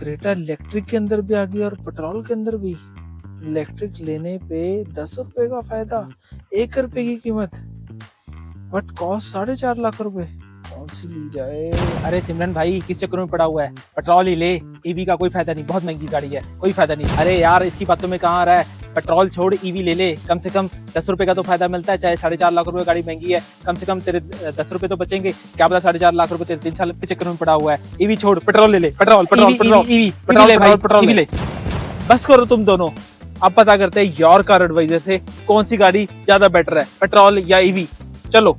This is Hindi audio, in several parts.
क्रेटा इलेक्ट्रिक के अंदर भी आ गई और पेट्रोल के अंदर भी। इलेक्ट्रिक लेने पे 10 रुपए का फायदा, 1 रुपए की कीमत, बट कॉस्ट 4.5 लाख रुपए। कौन सी ली जाए? अरे सिमरन भाई किस चक्कर में पड़ा हुआ है? पेट्रोल ही ले, ईवी का कोई फायदा नहीं, बहुत महंगी गाड़ी है, कोई फायदा नहीं। अरे यार इसकी बातों में कहाँ आ रहा है? पेट्रोल छोड़ ईवी ले ले, कम से कम 10 रुपए का तो फायदा मिलता है। चाहे 4.5 लाख रुपए गाड़ी महंगी है, कम से कम तेरे 10 रुपए तो बचेंगे। क्या पता 4.5 लाख रुपए तेरे 3 साल के चक्कर में पड़ा हुआ है। ईवी छोड़, पेट्रोल ले ले, petrol petrol petrol EV petrol भाई, पेट्रोल ले। बस करो तुम दोनों, अब पता करते हैं योर कार एडवाइजर से कौन सी गाड़ी ज्यादा बेटर है, पेट्रोल या ईवी। चलो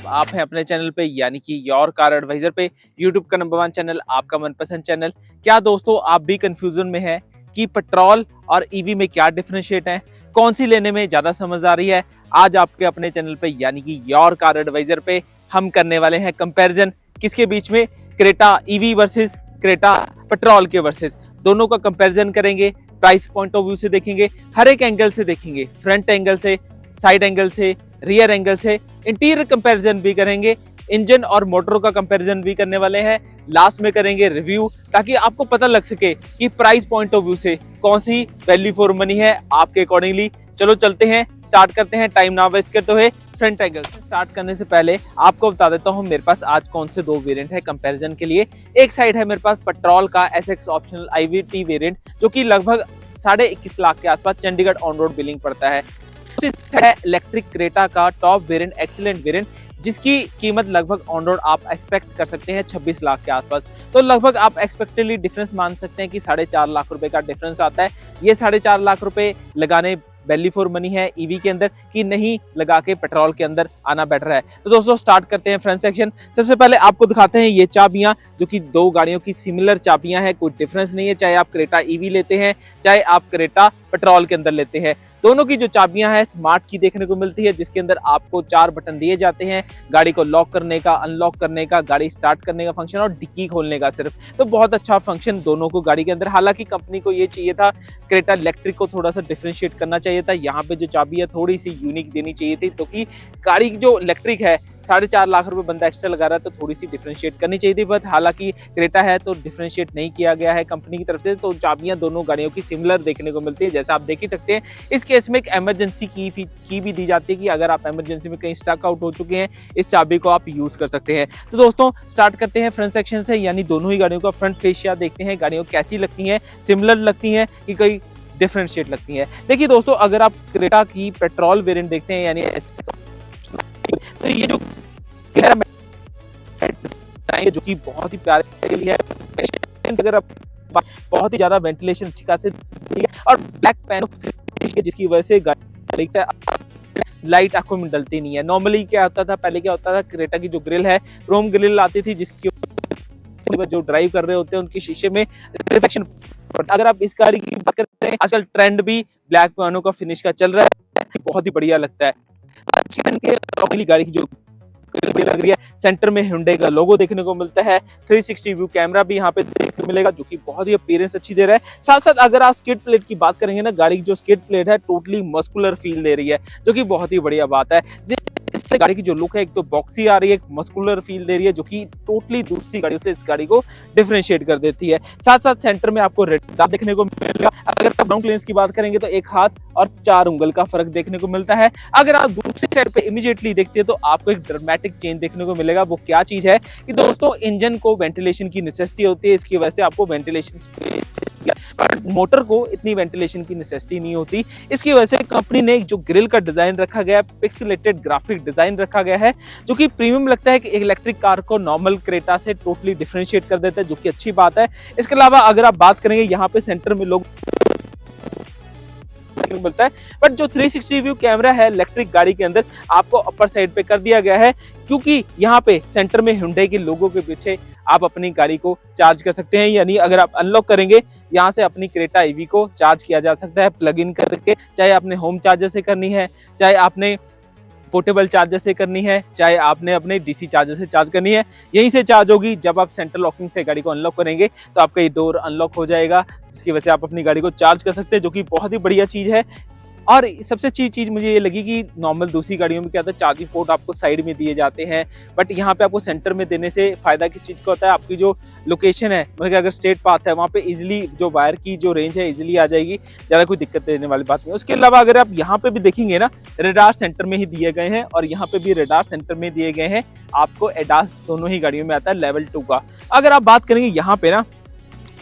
आप हैं अपने चैनल पे यानी कि योर कार एडवाइजर पे, यूट्यूब का नंबर 1 चैनल, आपका मनपसंद चैनल। क्या दोस्तों आप भी कंफ्यूजन में हैं कि पेट्रोल और ईवी में क्या डिफरेंशिएट है, कौन सी लेने में ज्यादा समझ आ रही है? आज आपके अपने चैनल पे यानी कि योर कार एडवाइजर पे हम करने वाले हैं कंपैरिजन। किसके बीच में? Creta EV versus Creta petrol के वर्सेस। दोनों का कंपैरिजन करेंगे, प्राइस पॉइंट ऑफ व्यू से देखेंगे, हर एक एंगल से देखेंगे, फ्रंट एंगल से, साइड एंगल से, रियर एंगल से, इंटीरियर कंपैरिजन भी करेंगे, इंजन और मोटर का कंपैरिजन भी करने वाले हैं। लास्ट में करेंगे रिव्यू, ताकि आपको पता लग सके कि प्राइस पॉइंट ऑफ व्यू से कौन सी वैल्यू फॉर मनी है आपके अकॉर्डिंगली। चलो चलते हैं, स्टार्ट करते हैं, टाइम ना वेस्ट करते हुए। फ्रंट एंगल से स्टार्ट करने से पहले आपको बता देता हूँ मेरे पास आज कौन से 2 वेरिएंट है कंपैरिजन के लिए। एक साइड है मेरे पास पेट्रोल का SX ऑप्शनल IVT वेरिएंट, जो कि लगभग 21.5 लाख के आसपास चंडीगढ़ ऑन रोड बिलिंग पड़ता है। है इलेक्ट्रिक क्रेटा का टॉप वेरिएंट, एक्सीलेंट वेरिएंट, जिसकी कीमत लगभग ऑन रोड आप एक्सपेक्ट कर सकते हैं 26 लाख के आसपास। तो लगभग आप एक्सपेक्टेडली डिफरेंस मान सकते हैं कि 4.5 लाख रुपए का डिफरेंस आता है। ये 4.5 लाख रुपए लगाने वैल्यू फॉर मनी है ईवी के अंदर कि नहीं लगा के पेट्रोल के अंदर आना बेटर है? तो दोस्तों स्टार्ट करते हैं फ्रंट सेक्शन। सबसे पहले आपको दिखाते हैं ये चाबियां, जो कि 2 गाड़ियों की सिमिलर चाबियां हैं, कोई डिफरेंस नहीं है, चाहे आप क्रेटा ईवी लेते हैं, चाहे आप क्रेटा पेट्रोल के अंदर लेते हैं। दोनों की जो चाबियां हैं स्मार्ट की देखने को मिलती है, जिसके अंदर आपको 4 बटन दिए जाते हैं, गाड़ी को लॉक करने का, अनलॉक करने का, गाड़ी स्टार्ट करने का फंक्शन और डिक्की खोलने का सिर्फ। तो बहुत अच्छा फंक्शन दोनों को गाड़ी के अंदर। हालांकि कंपनी को ये चाहिए था क्रेटा इलेक्ट्रिक को थोड़ा सा डिफरेंशिएट करना चाहिए था, यहाँ पे जो चाबी है थोड़ी सी यूनिक देनी चाहिए थी, क्योंकि गाड़ी जो इलेक्ट्रिक है 4.5 लाख रुपए बंदा एक्स्ट्रा लगा रहा है, तो थोड़ी सी डिफरेंशिएट करनी चाहिए थी। बट हालांकि क्रेटा है तो डिफरेंशिएट नहीं किया गया है कंपनी की तरफ से, तो चाबियां दोनों गाड़ियों की सिमिलर देखने को मिलती है, जैसा आप देख ही सकते हैं। इस केस में एक इमरजेंसी की भी दी जाती है कि अगर आप इमरजेंसी में कहीं स्टक आउट हो चुके हैं, इस चाबी को आप यूज कर सकते हैं। तो दोस्तों स्टार्ट करते हैं फ्रंट सेक्शन से, यानी दोनों ही गाड़ियों का फ्रंट फेशिया देखते हैं, गाड़ियों कैसी लगती हैं, सिमिलर लगती हैं कि कई डिफरेंशिएट लगती है। देखिए दोस्तों, अगर आप क्रेटा की पेट्रोल वेरिएंट देखते हैं यानी तो ये जो जो कि बहुत ही प्यारे है, अगर आप बहुत ही ज्यादा वेंटिलेशन अच्छी खासी और ब्लैक पैन जिसकी वजह से गाड़ी से लाइट आंखों में डलती नहीं है। नॉर्मली क्या होता था, पहले क्या होता था, क्रेटा की जो ग्रिल है क्रोम ग्रिल आती थी, जिसकी जो ड्राइव कर रहे होते हैं उनके शीशे में रिफ्लेक्शन। अगर आप इस गाड़ी की बात करते हैं, आजकल ट्रेंड भी ब्लैक पैनों का फिनिश का चल रहा है, बहुत ही बढ़िया लगता है। गाड़ी की जो लग रही है, सेंटर में Hyundai का लोगो देखने को मिलता है, 360 व्यू कैमरा भी यहाँ पे देखने को मिलेगा, जो कि बहुत ही अपीयरेंस अच्छी दे रहा है। साथ साथ अगर आप स्किड प्लेट की बात करेंगे ना, गाड़ी की जो स्किड प्लेट है टोटली मस्कुलर फील दे रही है, जो कि बहुत ही बढ़िया बात है। इससे गाड़ी की जो लुक है एक तो बॉक्सी आ रही है, एक मस्कुलर फील दे रही है, जो कि टोटली दूसरी गाड़ियों से इस गाड़ी को डिफरेंशिएट कर देती है। साथ साथ सेंटर में आपको रेडार देखने को मिलेगा। अगर आप ग्राउंड क्लियरेंस की बात करेंगे तो 1 हाथ और 4 उंगल का फर्क देखने को मिलता है। अगर आप दूसरी साइड पे इमीडिएटली देखते हैं तो आपको एक ड्रामेटिक चेंज देखने को मिलेगा। वो क्या चीज है कि दोस्तों इंजन को वेंटिलेशन की नेसेसिटी होती है, इसकी वजह से आपको वेंटिलेशन, पर मोटर को इतनी वेंटिलेशन की नेसेसिटी नहीं होती। इसकी वजह से कंपनी ने जो ग्रिल का डिजाइन रखा गया है, पिक्सेलेटेड ग्राफिक डिजाइन रखा गया है, जो कि प्रीमियम लगता है कि इलेक्ट्रिक कार को नॉर्मल क्रेटा से टोटली डिफरेंशिएट कर देता है, जो कि अच्छी बात है। इसके अलावा अगर आप बात करेंगे, यहाँ पे सेंटर में लोग मिलता है, बट जो 360 व्यू कैमरा है इलेक्ट्रिक गाड़ी के अंदर आपको अपर साइड पे कर दिया गया है, क्योंकि यहाँ पे सेंटर में Hyundai के लोगो के पीछे आप अपनी गाड़ी को चार्ज कर सकते हैं। यानी अगर आप अनलॉक करेंगे, यहाँ से अपनी क्रेटा ईवी को चार्ज किया जा सकता है प्लग इन करके, चाहे आपने होम चार्जर से करनी है, चाहे आपने पोर्टेबल चार्जर से करनी है, चाहे आपने अपने डीसी चार्जर से चार्ज करनी है, यहीं से चार्ज होगी। जब आप सेंट्रल लॉकिंग से गाड़ी को अनलॉक करेंगे तो आपका ये डोर अनलॉक हो जाएगा, जिसकी वजह से आप अपनी गाड़ी को चार्ज कर सकते हैं, जो कि बहुत ही बढ़िया चीज है। और सबसे अच्छी चीज मुझे ये लगी कि नॉर्मल दूसरी गाड़ियों में क्या होता है, चार्जिंग पोर्ट आपको साइड में दिए जाते हैं, बट यहाँ पे आपको सेंटर में देने से फायदा किस चीज का होता है, आपकी जो लोकेशन है, मतलब अगर स्ट्रेट पाथ है वहाँ पे इजिली जो वायर की जो रेंज है इजिली आ जाएगी, ज्यादा कोई दिक्कत देने वाली बात नहीं। उसके अलावा अगर आप यहाँ पे भी देखेंगे ना, रेडार सेंटर में ही दिए गए हैं, और यहाँ पे भी रेडार सेंटर में दिए गए हैं। आपको एडास दोनों ही गाड़ियों में आता है लेवल 2 का। अगर आप बात करेंगे यहाँ पे ना,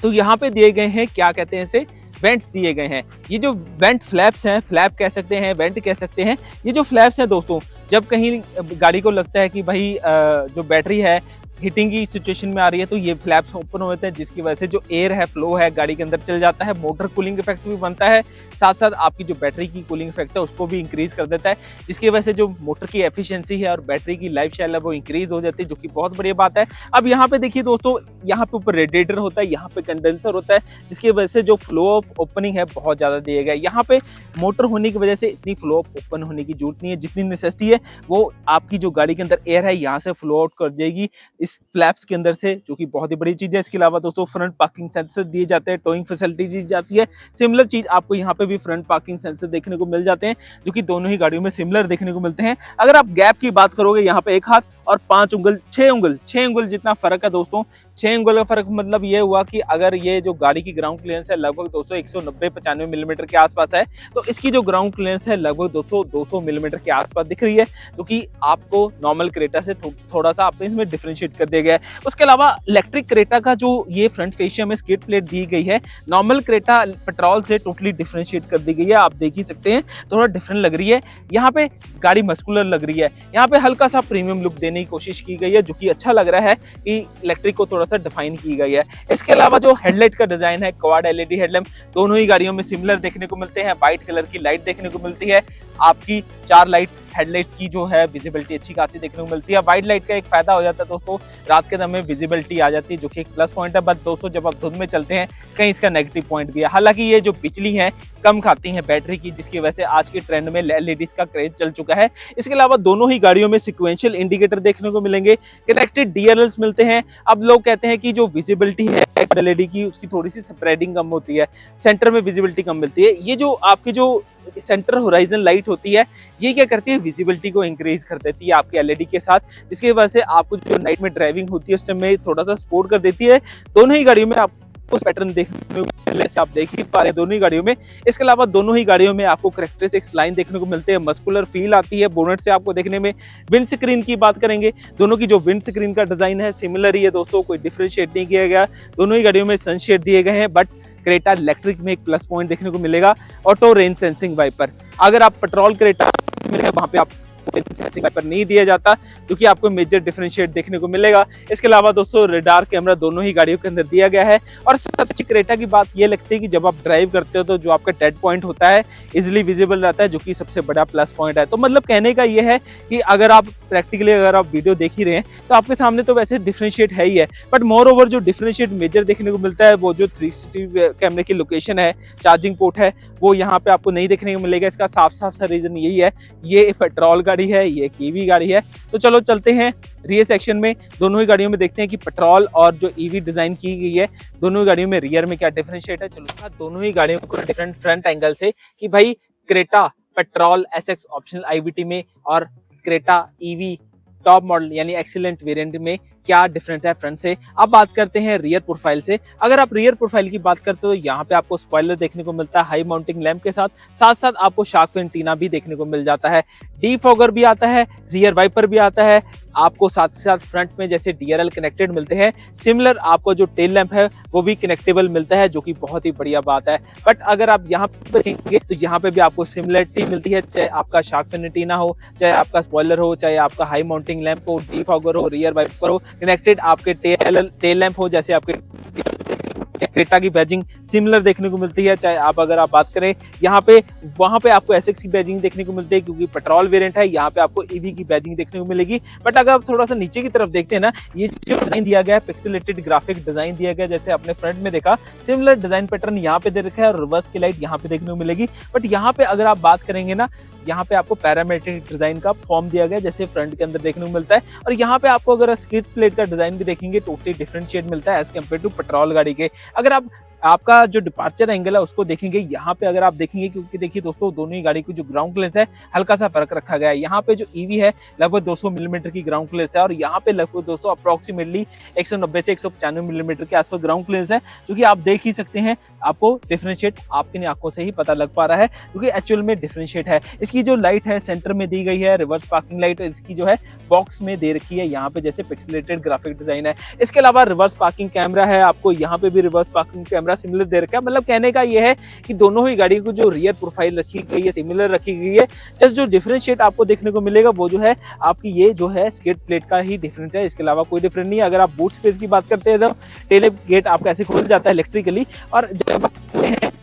तो यहाँ पे दिए गए हैं, क्या कहते हैं इसे, वेंट्स दिए गए हैं। ये जो वेंट फ्लैप्स हैं, फ्लैप कह सकते हैं, वेंट कह सकते हैं, ये जो फ्लैप्स हैं दोस्तों, जब कहीं गाड़ी को लगता है कि भाई जो बैटरी है हीटिंग की सिचुएशन में आ रही है, तो ये फ्लैप्स ओपन होते हैं, जिसकी वजह से जो एयर है, फ्लो है, गाड़ी के अंदर चल जाता है, मोटर कूलिंग इफेक्ट भी बनता है, साथ साथ आपकी जो बैटरी की कूलिंग इफेक्ट है उसको भी इंक्रीज कर देता है, जिसकी वजह से जो मोटर की एफिशिएंसी है और बैटरी की लाइफ स्टाइल है वो इंक्रीज हो जाती है, जो कि बहुत बढ़िया बात है। अब यहाँ पे देखिए दोस्तों, यहाँ पे ऊपर रेडिएटर होता है, यहाँ पे कंडेंसर होता है, जिसकी वजह से जो फ्लो ऑफ ओपनिंग है बहुत ज्यादा दिया गया है। यहाँ पे मोटर होने की वजह से इतनी फ्लो ऑफ ओपन होने की जरूरत नहीं है, जितनी नेसेसिटी है वो आपकी जो गाड़ी के अंदर एयर है यहाँ से फ्लो आउट कर जाएगी इस फ्लैप्स के अंदर से, जो कि बहुत ही बड़ी चीज है। इसके अलावा दोस्तों फ्रंट पार्किंग सेंसर दिए जाते हैं, टोइंग फैसिलिटी दी जाती है। सिमिलर चीज आपको यहाँ पे भी फ्रंट पार्किंग सेंसर देखने को मिल जाते हैं, जो कि दोनों ही गाड़ियों में सिमिलर देखने को मिलते हैं। अगर आप गैप की बात करोगे, यहाँ पे 1 हाथ और 5 उंगल 6 उंगल जितना फर्क है दोस्तों। 6 उंगल का फर्क मतलब ये हुआ कि अगर ये जो गाड़ी की ग्राउंड क्लियरेंस है लगभग 190-95 मिलीमीटर के आसपास है, तो इसकी जो ग्राउंड क्लियरेंस है लगभग 200 मिलीमीटर के आसपास दिख रही है, जो कि आपको नॉर्मल क्रेटा से थोड़ा सा आपने इसमें डिफरेंशिएट कर दिया गया है। उसके अलावा इलेक्ट्रिक क्रेटा का जो ये फ्रंट फेशिया में स्किड प्लेट दी गई है, नॉर्मल क्रेटा पेट्रोल से टोटली डिफरेंशिएट कर दी गई है। आप देख ही सकते हैं थोड़ा डिफरेंट लग रही है। यहाँ पे गाड़ी मस्कुलर लग रही है, यहाँ पे हल्का सा प्रीमियम लुक देने की कोशिश की गई है, जो कि अच्छा लग रहा है कि इलेक्ट्रिक को थोड़ा सा डिफाइन की गई है। इसके अलावा जो हेडलाइट का डिजाइन है, क्वाड एलईडी हेडलैम्प दोनों ही गाड़ियों में सिमिलर देखने को मिलते हैं। व्हाइट कलर की लाइट देखने को मिलती है। आपकी 4 लाइट्स हेडलाइट्स की जो है विजिबिलिटी अच्छी खासी देखने को मिलती है। वाइड लाइट का एक फायदा हो जाता है दोस्तों, रात के समय विजिबिलिटी आ जाती है, जो कि एक प्लस पॉइंट है। बट दोस्तों जब आप धुंध में चलते हैं कहीं इसका नेगेटिव पॉइंट भी है। हालांकि ये जो बिजली है कम खाती है बैटरी की, जिसकी वजह से आज के ट्रेंड में एलईडीज का क्रेज चल चुका है। इसके अलावा दोनों ही गाड़ियों में सिक्वेंशियल इंडिकेटर देखने को मिलेंगे, कनेक्टेड डीआरएल्स मिलते हैं। अब लोग कहते हैं कि जो विजिबिलिटी है एलईडी की उसकी थोड़ी सी स्प्रेडिंग कम होती है, सेंटर में विजिबिलिटी कम मिलती है। ये जो आपकी जो सेंटर होराइजन लाइट होती है, ये क्या करती है, विजिबिलिटी को इंक्रीज कर देती है आपके एलईडी के साथ, जिसकी वजह से आपको जो नाइट में ड्राइविंग होती है उस टाइम में थोड़ा सा सपोर्ट कर देती है। दोनों ही गाड़ियों में आपको पैटर्न देखने को मिले, आप देख ही पा रहे हैं दोनों ही गाड़ियों में। इसके अलावा दोनों ही गाड़ियों में आपको कैरेक्टरिस्टिक्स लाइन देखने को मिलते हैं, मस्कुलर फील आती है बोनेट से आपको देखने में। विंड स्क्रीन की बात करेंगे, दोनों की जो विंड स्क्रीन का डिजाइन है सिमिलर ही है दोस्तों, कोई डिफरेंशिएट नहीं किया गया। दोनों ही गाड़ियों में सनशेड दिए गए हैं, बट क्रेटा इलेक्ट्रिक में एक प्लस पॉइंट देखने को मिलेगा, ऑटो रेन सेंसिंग वाइपर। अगर आप पेट्रोल क्रेटा मिलेगा वहां पे आप सेंसिंग वाइपर नहीं दिया जाता, क्योंकि आपको मेजर डिफरेंशिएट देखने को मिलेगा। इसके अलावा दोस्तों रेडार कैमरा दोनों ही गाड़ियों के अंदर दिया गया है। और सबसे अच्छी क्रेटा की बात ये लगती है कि जब आप ड्राइव करते हो तो जो आपका डेड पॉइंट होता है इजिली विजिबल रहता है, जो कि सबसे बड़ा प्लस पॉइंट है। तो मतलब कहने का ये है कि अगर आप प्रैक्टिकली अगर आप वीडियो देख ही रहे हैं तो आपके सामने तो वैसे डिफरेंशिएट है ही है, बट मोर ओवर जो डिफरेंशिएट मेजर देखने को मिलता है वो जो 360 कैमरे की लोकेशन है, चार्जिंग पोर्ट है, वो यहाँ पे आपको नहीं देखने को मिलेगा। इसका साफ साफ सा रीजन यही है, ये पेट्रोल गाड़ी है, ये एक ईवी गाड़ी है। तो चलो चलते हैं रियर सेक्शन में, दोनों ही गाड़ियों में देखते हैं कि पेट्रोल और जो ईवी डिजाइन की गई है दोनों ही गाड़ियों में रियर में क्या डिफरेंशिएट है। चलो दोनों ही गाड़ियों को डिफरेंट फ्रंट एंगल से कि भाई Creta petrol SX optional IVT में और क्रेटा ईवी टॉप मॉडल यानी एक्सीलेंट वेरिएंट में क्या डिफरेंट है फ्रंट से। अब बात करते हैं रियर प्रोफाइल से। अगर आप रियर प्रोफाइल की बात करते हो तो यहाँ पे आपको स्पॉइलर देखने को मिलता है हाई माउंटिंग लैंप के साथ, साथ साथ आपको शार्क फिन एंटीना भी देखने को मिल जाता है, डीफॉगर भी आता है, रियर वाइपर भी आता है आपको, साथ साथ फ्रंट में जैसे डीआरएल कनेक्टेड मिलते हैं, सिमिलर आपको जो टेल लैंप है वो भी कनेक्टेबल मिलता है, जो कि बहुत ही बढ़िया बात है। बट अगर आप यहाँ पे देखेंगे तो यहाँ पे भी आपको सिमिलरिटी मिलती है, चाहे आपका शार्क फिन एंटीना हो, चाहे आपका स्पॉइलर हो, चाहे आपका हाई माउंटिंग लैंप हो, डीफॉगर हो, रियर वाइपर हो, कनेक्टेड आपके टेल लैंप हो, जैसे आपके क्रेटा की बैजिंग सिमिलर देखने को मिलती है। चाहे आप अगर आप बात करें यहाँ पे, वहां पे आपको एसएक्स की बैजिंग देखने को मिलती है क्योंकि पेट्रोल वेरिएंट है, यहाँ पे आपको ईवी की बैजिंग देखने को मिलेगी। बट अगर आप थोड़ा सा नीचे की तरफ देखते हैं ना, ये जो डिजाइन दिया गया है पिक्सेलेटेड ग्राफिक डिजाइन दिया गया, जैसे आपने फ्रंट में देखा सिमिलर डिजाइन पैटर्न यहाँ पे दे रखा है और रिवर्स की लाइट यहाँ पे देखने को मिलेगी। बट यहाँ पे अगर आप बात करेंगे ना, यहाँ पे आपको पैरामेट्रिक डिजाइन का फॉर्म दिया गया जैसे फ्रंट के अंदर देखने को मिलता है, और यहाँ पे आपको अगर स्किड प्लेट का डिजाइन भी देखेंगे टोटली डिफरेंशिएट मिलता है एज कम्पेयर टू पेट्रोल गाड़ी के। अगर आप आपका जो डिपार्चर एंगल है उसको देखेंगे, यहाँ पे अगर आप देखेंगे, क्योंकि देखिए दोस्तों दोनों ही गाड़ी की जो ग्राउंड क्लियरेंस है हल्का सा फर्क रखा गया है। यहाँ पे जो ईवी है लगभग 200 मिलीमीटर की ग्राउंड क्लियरेंस है और यहाँ पे लगभग दोस्तों अप्रोक्सीमेटली 190 से 195 मिलीमीटर के आसपास ग्राउंड क्लियरेंस है, जो कि आप देख ही सकते हैं। आपको डिफरेंशिएट आपकी आंखों से ही पता लग पा रहा है, क्योंकि एक्चुअल में डिफरेंशिएट है। इसकी जो लाइट है सेंटर में दी गई है, रिवर्स पार्किंग लाइट इसकी जो है बॉक्स में दे रखी है, यहाँ पे जैसे पिक्सेलेटेड ग्राफिक डिजाइन है। इसके अलावा रिवर्स पार्किंग कैमरा है, आपको यहाँ पे भी रिवर्स पार्किंग कैमरा सिमिलर दे रखा है। मतलब कहने का ये है कि दोनों ही गाड़ी को जो रियर प्रोफाइल रखी गई है सिमिलर रखी गई है। जस्ट जो डिफरेंशिएट आपको देखने को मिलेगा वो जो है आपकी ये जो है स्किड प्लेट का ही डिफरेंट है, इसके अलावा कोई डिफरेंट नहीं है। अगर आप बूट स्पेस की बात करते हैं तो टेल गेट आपका ऐसे खुल जाता है इलेक्ट्रिकली, और जब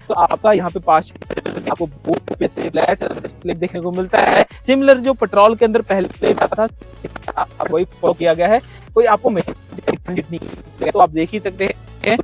तो आपका यहाँ पे पास आपको बूट पे से फ्लैट प्लेट देखने को मिलता है। सिमिलर जो पेट्रोल के अंदर पहले प्लेट आता था वही फॉलो किया गया है, कोई आपको नहीं, तो आप देख ही सकते हैं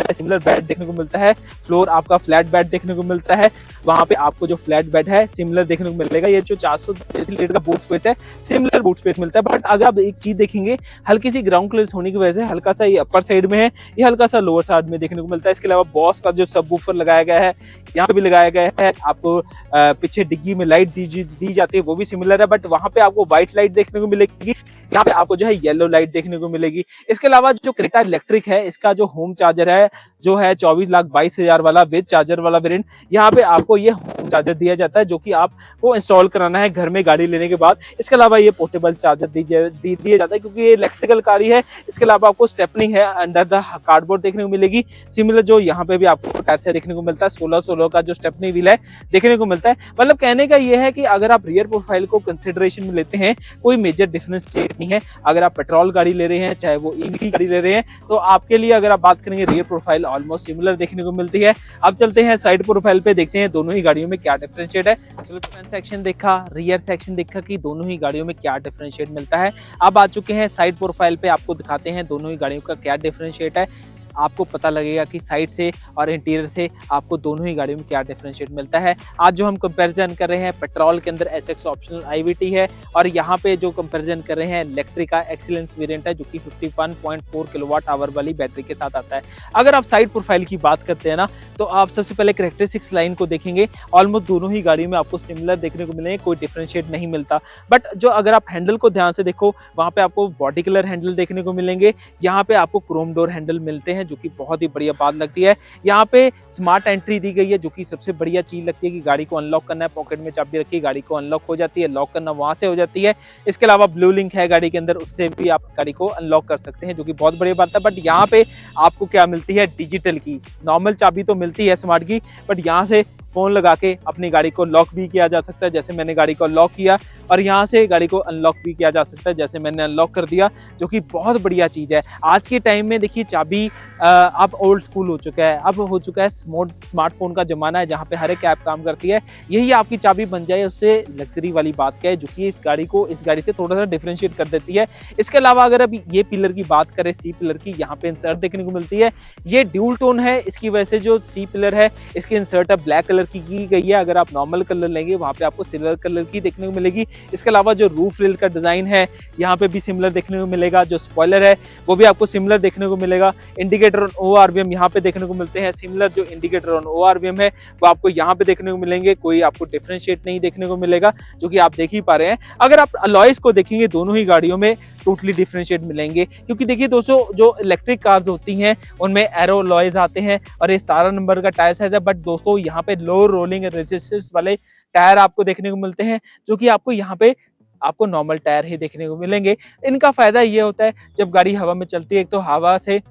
सिमिलर बेड देखने को मिलता है। फ्लोर आपका फ्लैट बेड देखने को मिलता है, वहां पे आपको जो फ्लैट बेड है सिमिलर देखने को मिलेगा। ये जो 400 लीटर का बूट स्पेस है सिमिलर बूट स्पेस मिलता है। बट अगर आप एक चीज देखेंगे, हल्की सी ग्राउंड क्लियरेंस होने की वजह से हल्का सा ये अपर साइड में है, ये हल्का सा लोअर साइड में देखने को मिलता है। इसके अलावा बॉस का जो सबवूफर लगाया गया है यहाँ पे भी लगाया गया है। आपको पीछे डिग्गी में लाइट दी जाती है वो भी सिमिलर है, बट वहां पे आपको व्हाइट लाइट देखने को मिलेगी, यहाँ पे आपको जो है येलो लाइट देखने को मिलेगी। इसके अलावा जो क्रेटा इलेक्ट्रिक है इसका जो होम चार्जर है जो है 24,22,000 वाला विद चार्जर वाला वेरिएंट, यहाँ पे आपको ये होम चार्जर दिया जाता है जो कि आपको इंस्टॉल कराना है घर में गाड़ी लेने के बाद। इसके अलावा ये पोर्टेबल चार्जर दिया जाता है क्योंकि ये इलेक्ट्रिकल गाड़ी है। इसके अलावा आपको स्टेपनी है अंडर द कार्डबोर्ड देखने को मिलेगी, सिमिलर जो यहाँ पे भी आपको टायर से देखने को मिलता है। 16 का जो स्टेपनी व्हील है देखने को मिलता है। मतलब कहने का ये है कि अगर आप रियर प्रोफाइल को कंसिडरेशन में लेते हैं कोई मेजर डिफरेंस नहीं है। अगर आप पेट्रोल गाड़ी ले रहे हैं चाहे वो ईवी गाड़ी ले रहे हैं तो आपके लिए अगर आप बात करेंगे रियर प्रोफाइल ऑलमोस्ट सिमिलर देखने को मिलती है। अब चलते हैं साइड प्रोफाइल पे, देखते हैं दोनों ही गाड़ियों में क्या डिफरेंशिएट है। चलो फ्रंट सेक्शन देखा, रियर सेक्शन देखा कि दोनों ही गाड़ियों में क्या डिफरेंशिएट मिलता है। अब आ चुके हैं साइड प्रोफाइल पे, आपको दिखाते हैं दोनों ही गाड़ियों का क्या डिफरेंशिएट है। आपको पता लगेगा कि साइड से और इंटीरियर से आपको दोनों ही गाड़ियों में क्या डिफरेंशिएट मिलता है। आज जो हम कंपैरिजन कर रहे हैं पेट्रोल के अंदर एसएक्स ऑप्शनल आईवीटी है, और यहाँ पे जो कंपैरिजन कर रहे हैं इलेक्ट्रिक का एक्सीलेंस वेरिएंट है जो कि 51.4 किलोवाट आवर वाली बैटरी के साथ आता है। अगर आप साइड प्रोफाइल की बात करते हैं ना तो आप सबसे पहले कैरेक्टरिस्टिक्स लाइन को देखेंगे, ऑलमोस्ट दोनों ही गाड़ी में आपको सिमिलर देखने को मिलेंगे, कोई डिफरेंशिएट नहीं मिलता। बट जो अगर आप हैंडल को ध्यान से देखो वहाँ पे आपको बॉडी कलर हैंडल देखने को मिलेंगे, यहाँ पे आपको क्रोम डोर हैंडल मिलते हैं जो कि बहुत ही बढ़िया बात लगती है। यहाँ पे स्मार्ट एंट्री दी गई है जो कि सबसे बढ़िया चीज लगती है कि गाड़ी को अनलॉक करना है, पॉकेट में चाबी रखी गाड़ी को अनलॉक हो जाती है, लॉक करना वहां से हो जाती है। इसके अलावा ब्लू लिंक है गाड़ी के अंदर, उससे भी आप गाड़ी को अनलॉक कर सकते हैं जो कि बहुत बढ़िया बात है। बट यहाँ पे आपको क्या मिलती है, डिजिटल की। नॉर्मल चाबी तो मिलती है स्मार्ट की, बट यहाँ से फोन लगा के अपनी गाड़ी को लॉक भी किया जा सकता है, जैसे मैंने गाड़ी को लॉक किया, और यहाँ से गाड़ी को अनलॉक भी किया जा सकता है जैसे मैंने अनलॉक कर दिया, जो कि बहुत बढ़िया चीज है। आज के टाइम में देखिए चाबी अब ओल्ड स्कूल हो चुका है, अब हो चुका है स्मार्टफोन का जमाना है जहाँ पे हर एक ऐप काम करती है। यही आपकी चाबी बन जाए उससे लग्जरी वाली बात क्या है, जो कि इस गाड़ी से थोड़ा सा डिफरेंशिएट कर देती है। इसके अलावा अगर अब ये पिलर की बात करें, सी पिलर की, यहाँ पे इंसर्ट देखने को मिलती है। ये ड्यूल टोन है, इसकी वजह से जो सी पिलर है इसकी इंसर्ट अब ब्लैक कलर की गई है। अगर आप नॉर्मल कलर लेंगे वहां पे आपको सिल्वर कलर की देखने को मिलेगी। इसके अलावा जो रूफ रेल का डिजाइन है यहाँ पे भी सिमिलर देखने को मिलेगा। जो स्पॉइलर है वो भी आपको सिमिलर देखने को मिलेगा। इंडिकेटर ऑन ओआरवीएम यहाँ पे देखने को मिलते हैं, सिमिलर जो इंडिकेटर ऑन ओआरवीएम है वो आपको यहाँ पे देखने को मिलेंगे। कोई आपको डिफरेंशिएट नहीं देखने को मिलेगा, जो कि आप देख ही पा रहे हैं। अगर आप अलॉयज को देखेंगे दोनों ही गाड़ियों में टोटली डिफरेंशिएट मिलेंगे, क्योंकि देखिए दोस्तों जो इलेक्ट्रिक कार्स होती हैं उनमें एरो अलॉयज आते हैं और ये 17 नंबर का टायर साइज है। बट दोस्तों यहाँ पे लो रोलिंग रेजिस्टेंस वाले टायर आपको देखने को मिलते हैं, जो कि आपको यहाँ पे आपको नॉर्मल टायर ही देखने को मिलेंगे। इनका फायदा ये होता है जब गाड़ी हवा में चलती है तो हवा से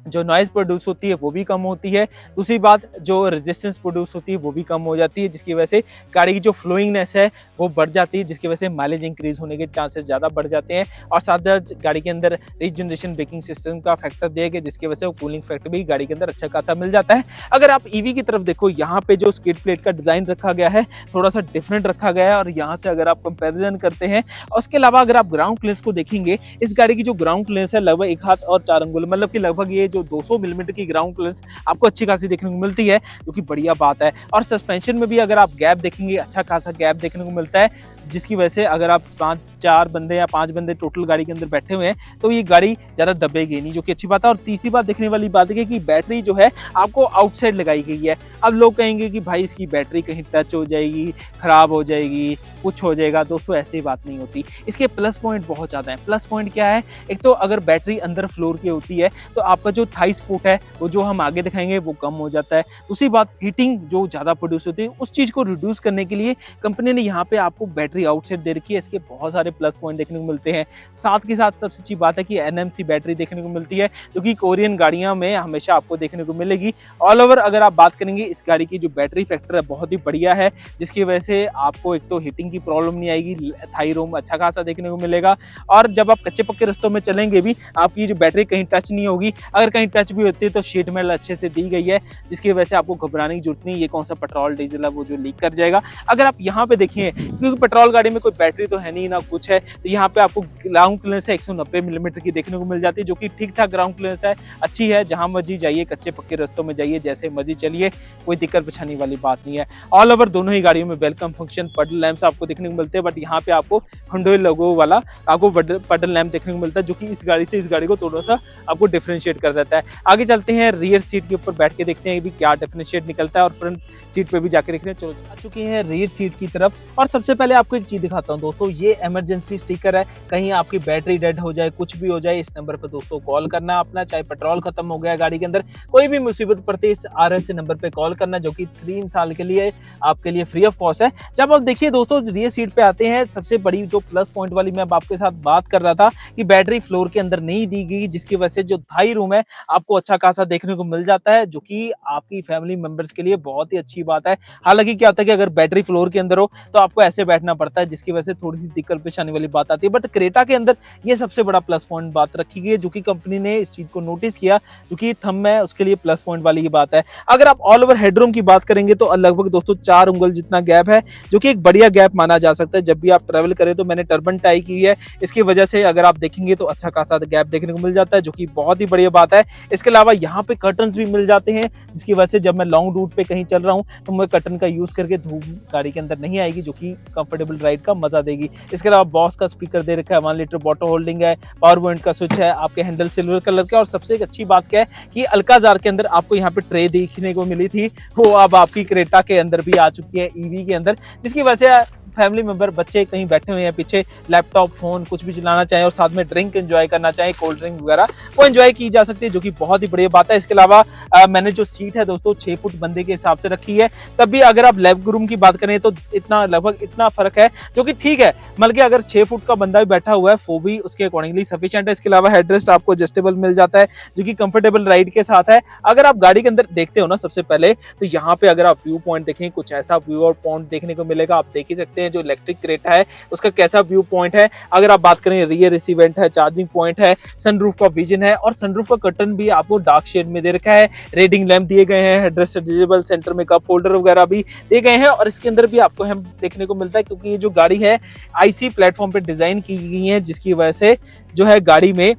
जो नॉइज प्रोड्यूस होती है वो भी कम होती है, दूसरी बात जो रेजिस्टेंस प्रोड्यूस होती है वो भी कम हो जाती है, जिसकी वजह से गाड़ी की जो फ्लोइंगनेस है वो बढ़ जाती है, जिसकी वजह से माइलेज इंक्रीज होने के चांसेस ज़्यादा बढ़ जाते हैं। और साथ ही गाड़ी के अंदर रीजनरेशन ब्रेकिंग सिस्टम का फैक्टर दिया गया, जिसकी वजह से वो कूलिंग फैक्टर भी गाड़ी के अंदर अच्छा खासा मिल जाता है। अगर आप ईवी की तरफ देखो, यहाँ पे जो स्किड प्लेट का डिजाइन रखा गया है थोड़ा सा डिफरेंट रखा गया है, और यहाँ से अगर आप कंपेरिजन करते हैं, और उसके अलावा अगर आप ग्राउंड क्लियरेंस को देखेंगे, इस गाड़ी की जो ग्राउंड क्लियरेंस है लगभग 1 हाथ और 4 अंगुल, मतलब कि लगभग ये जो 200 मिलीमीटर की ग्राउंड क्लियरेंस आपको अच्छी खासी देखने को मिलती है, जो कि बढ़िया बात है। और सस्पेंशन में भी अगर आप गैप देखेंगे, अच्छा खासा गैप देखने को मिलता है। जिसकी वजह से अगर आप 4 बंदे या 5 बंदे टोटल गाड़ी के अंदर बैठे हुए हैं तो ये गाड़ी ज़्यादा दबेगी नहीं, जो कि अच्छी बात है। और तीसरी बात देखने वाली बात है कि बैटरी जो है आपको आउटसाइड लगाई गई है। अब लोग कहेंगे कि भाई इसकी बैटरी कहीं टच हो जाएगी, खराब हो जाएगी, कुछ हो जाएगा। दोस्तों ऐसी बात नहीं होती, इसके प्लस पॉइंट बहुत ज़्यादा है। प्लस पॉइंट क्या है, एक तो अगर बैटरी अंदर फ्लोर की होती है तो आपका जो थाई सपोर्ट है वो जो हम आगे दिखाएंगे वो कम हो जाता है। दूसरी बात, हीटिंग जो ज़्यादा प्रोड्यूस होती है उस चीज़ को रिड्यूस करने के लिए कंपनी ने यहाँ पे आपको बैटरी आउटसाइड दे रखी है। इसके बहुत सारे प्लस पॉइंट देखने को मिलते हैं। साथ के साथ सबसे अच्छी बात है कि NMC बैटरी देखने को मिलती है, जो कि कोरियन गाड़ियों में हमेशा आपको देखने को मिलेगी। ऑल ओवर अगर आप बात करेंगे, इस गाड़ी की जो बैटरी फैक्टर है बहुत ही बढ़िया है, जिसकी वजह से आपको एक तो हीटिंग की प्रॉब्लम नहीं आएगी, थाई रूम अच्छा खासा देखने को मिलेगा। और जब आप कच्चे पक्के रास्तों में चलेंगे भी आपकी जो बैटरी कहीं टच नहीं होगी। अगर कहीं टच भी होती है तो शीट मेटल अच्छे से दी गई है, जिसकी वजह से आपको घबराने की जरूरत नहीं, ये कौन सा पेट्रोल डीजल है वो जो लीक कर जाएगा। अगर आप यहाँ पे देखिए, क्योंकि पेट्रोल गाड़ी में कोई बैटरी तो है नहीं ना कुछ है, तो यहाँ पे आपको ग्राउंड क्लियरेंस 190 मिलीमीटर की देखने को मिल जाती है, जो कि ठीक ठाक ग्राउंड क्लियरेंस है, अच्छी है। जहां मर्जी जाइए, कच्चे पक्के रास्तों में जाइए, जैसे मर्जी चलिए, कोई दिक्कत परेशानी वाली बात नहीं है। ऑल ओवर दोनों ही गाड़ियों में वेलकम फंक्शन पडल लैंप्स आपको देखने को मिलते हैं, बट यहाँ पे आपको हुंडई लोगो वाला आपको पडल लैंप देखने को मिलता है, जो कि इस गाड़ी से इस गाड़ी को थोड़ा सा आपको डिफरेंशिएट कर देता है। आगे चलते हैं, रियर सीट के ऊपर बैठ के देखते हैं भी क्या डिफरेंशिएट निकलता है, और फ्रंट सीट पे भी जाके देखते हैं। चलो आ चुके हैं रियर सीट की तरफ, और सबसे पहले आपको एक चीज दिखाता हूँ दोस्तों, ये इमरजेंसी स्टिकर है। कहीं आपकी बैटरी डेड हो जाए, कुछ भी हो जाए, इस नंबर पे दोस्तों कॉल करना अपना, चाहे पेट्रोल खत्म हो गया गाड़ी के अंदर, कोई भी मुसीबत पड़ती है, इस RS नंबर पे कॉल करना, जो कि 3 साल के लिए आपके लिए फ्री ऑफ कॉस्ट है। जब आप देखिए दोस्तों रियर सीट पे आते हैं, सबसे बड़ी जो प्लस पॉइंट वाली मैं आपके साथ बात कर रहा था कि बैटरी फ्लोर के अंदर नहीं दी गई, जिसकी वजह से जो थाई रूम है आपको अच्छा खासा देखने को मिल जाता है, जो कि आपकी फैमिली मेंबर्स के लिए बहुत ही अच्छी बात है। हालांकि क्या होता है कि अगर बैटरी फ्लोर के अंदर हो तो आपको ऐसे बैठना पड़ता है, जिसकी वजह से थोड़ी सी दिक्कत परेशानी वाली बात आती है। बट क्रेटा के अंदर ये सबसे बड़ा प्लस पॉइंट बात रखी गई है, जो कि कंपनी ने इस चीज को नोटिस किया, जो कि थंब है उसके लिए प्लस पॉइंट वाली की बात है। अगर आप ऑल ओवर हेडरूम की बात करेंगे तो लगभग दोस्तों 4 उंगल जितना गैप है, जो कि एक बढ़िया गैप माना जा सकता है जब भी आप ट्रेवल करें। तो मैंने टर्बन टाई की है, इसकी वजह से अगर आप देखेंगे तो अच्छा खासा गैप देखने को मिल जाता है, जो कि बहुत ही बढ़िया बात है। इसके अलावा यहाँ पे कर्टन्स भी मिल जाते हैं, जिसकी वजह से जब मैं लॉन्ग रूट पे कहीं चल रहा हूँ तो मैं कर्टन का यूज करके धूप गाड़ी के अंदर नहीं आएगी, जो कि कंफर्टेबल राइड का मजा देगी। इसके अलावा बॉस का स्पीकर दे रखा है, 1 लीटर बॉटल होल्डिंग है, पावर पॉइंट का स्विच है, आपके हैंडल सिल्वर कलर का। और सबसे एक अच्छी बात क्या है कि अल्काजार के अंदर आपको यहाँ पे ट्रे देखने को मिली थी, वो अब आपकी क्रेटा के अंदर भी आ चुकी है, EV के अंदर, जिसकी वजह से फैमिली मेंबर बच्चे कहीं बैठे हुए हैं पीछे, लैपटॉप फोन कुछ भी चलाना चाहे और साथ में ड्रिंक एंजॉय करना चाहे, कोल्ड ड्रिंक वगैरह, वो एंजॉय की जा सकती है, जो कि बहुत ही बढ़िया बात है। इसके अलावा मैंने जो सीट है दोस्तों 6 फुट बंदे के हिसाब से रखी है, तब भी अगर आप लेग रूम की बात करें तो इतना लगभग इतना फर्क है, जो कि ठीक है। बल्कि अगर 6 फुट का बंदा भी बैठा हुआ है वो भी उसके अकॉर्डिंगली सफिशिएंट है। इसके अलावा हेडरेस्ट आपको एडजस्टेबल मिल जाता है, जो कि कंफर्टेबल राइड के साथ है। अगर आप गाड़ी के अंदर देखते हो ना, सबसे पहले तो यहाँ पे अगर आप व्यू पॉइंट देखें, कुछ ऐसा व्यू पॉइंट देखने को मिलेगा, आप देख ही सकते हैं जो इलेक्ट्रिक क्रेटा है उसका कैसा व्यू पॉइंट है। अगर आप बात करें, रियर रिसीवेंट है, चार्जिंग पॉइंट है, सनरूफ का विजन है, और सनरूफ का कर्टन भी आपको डार्क शेड में दे रखा है, रेडिंग लैंप दिए गए हैं, हेडरेस्ट एडजस्टेबल, सेंटर में कप होल्डर वगैरह भी दिए गए हैं। और इसके अंदर भी आपको हम देखने को मिलता है, क्योंकि ये जो गाड़ी है IC प्लेटफॉर्म पे डिजाइन की गई है, जिसकी वजह से जो है गाड़ी में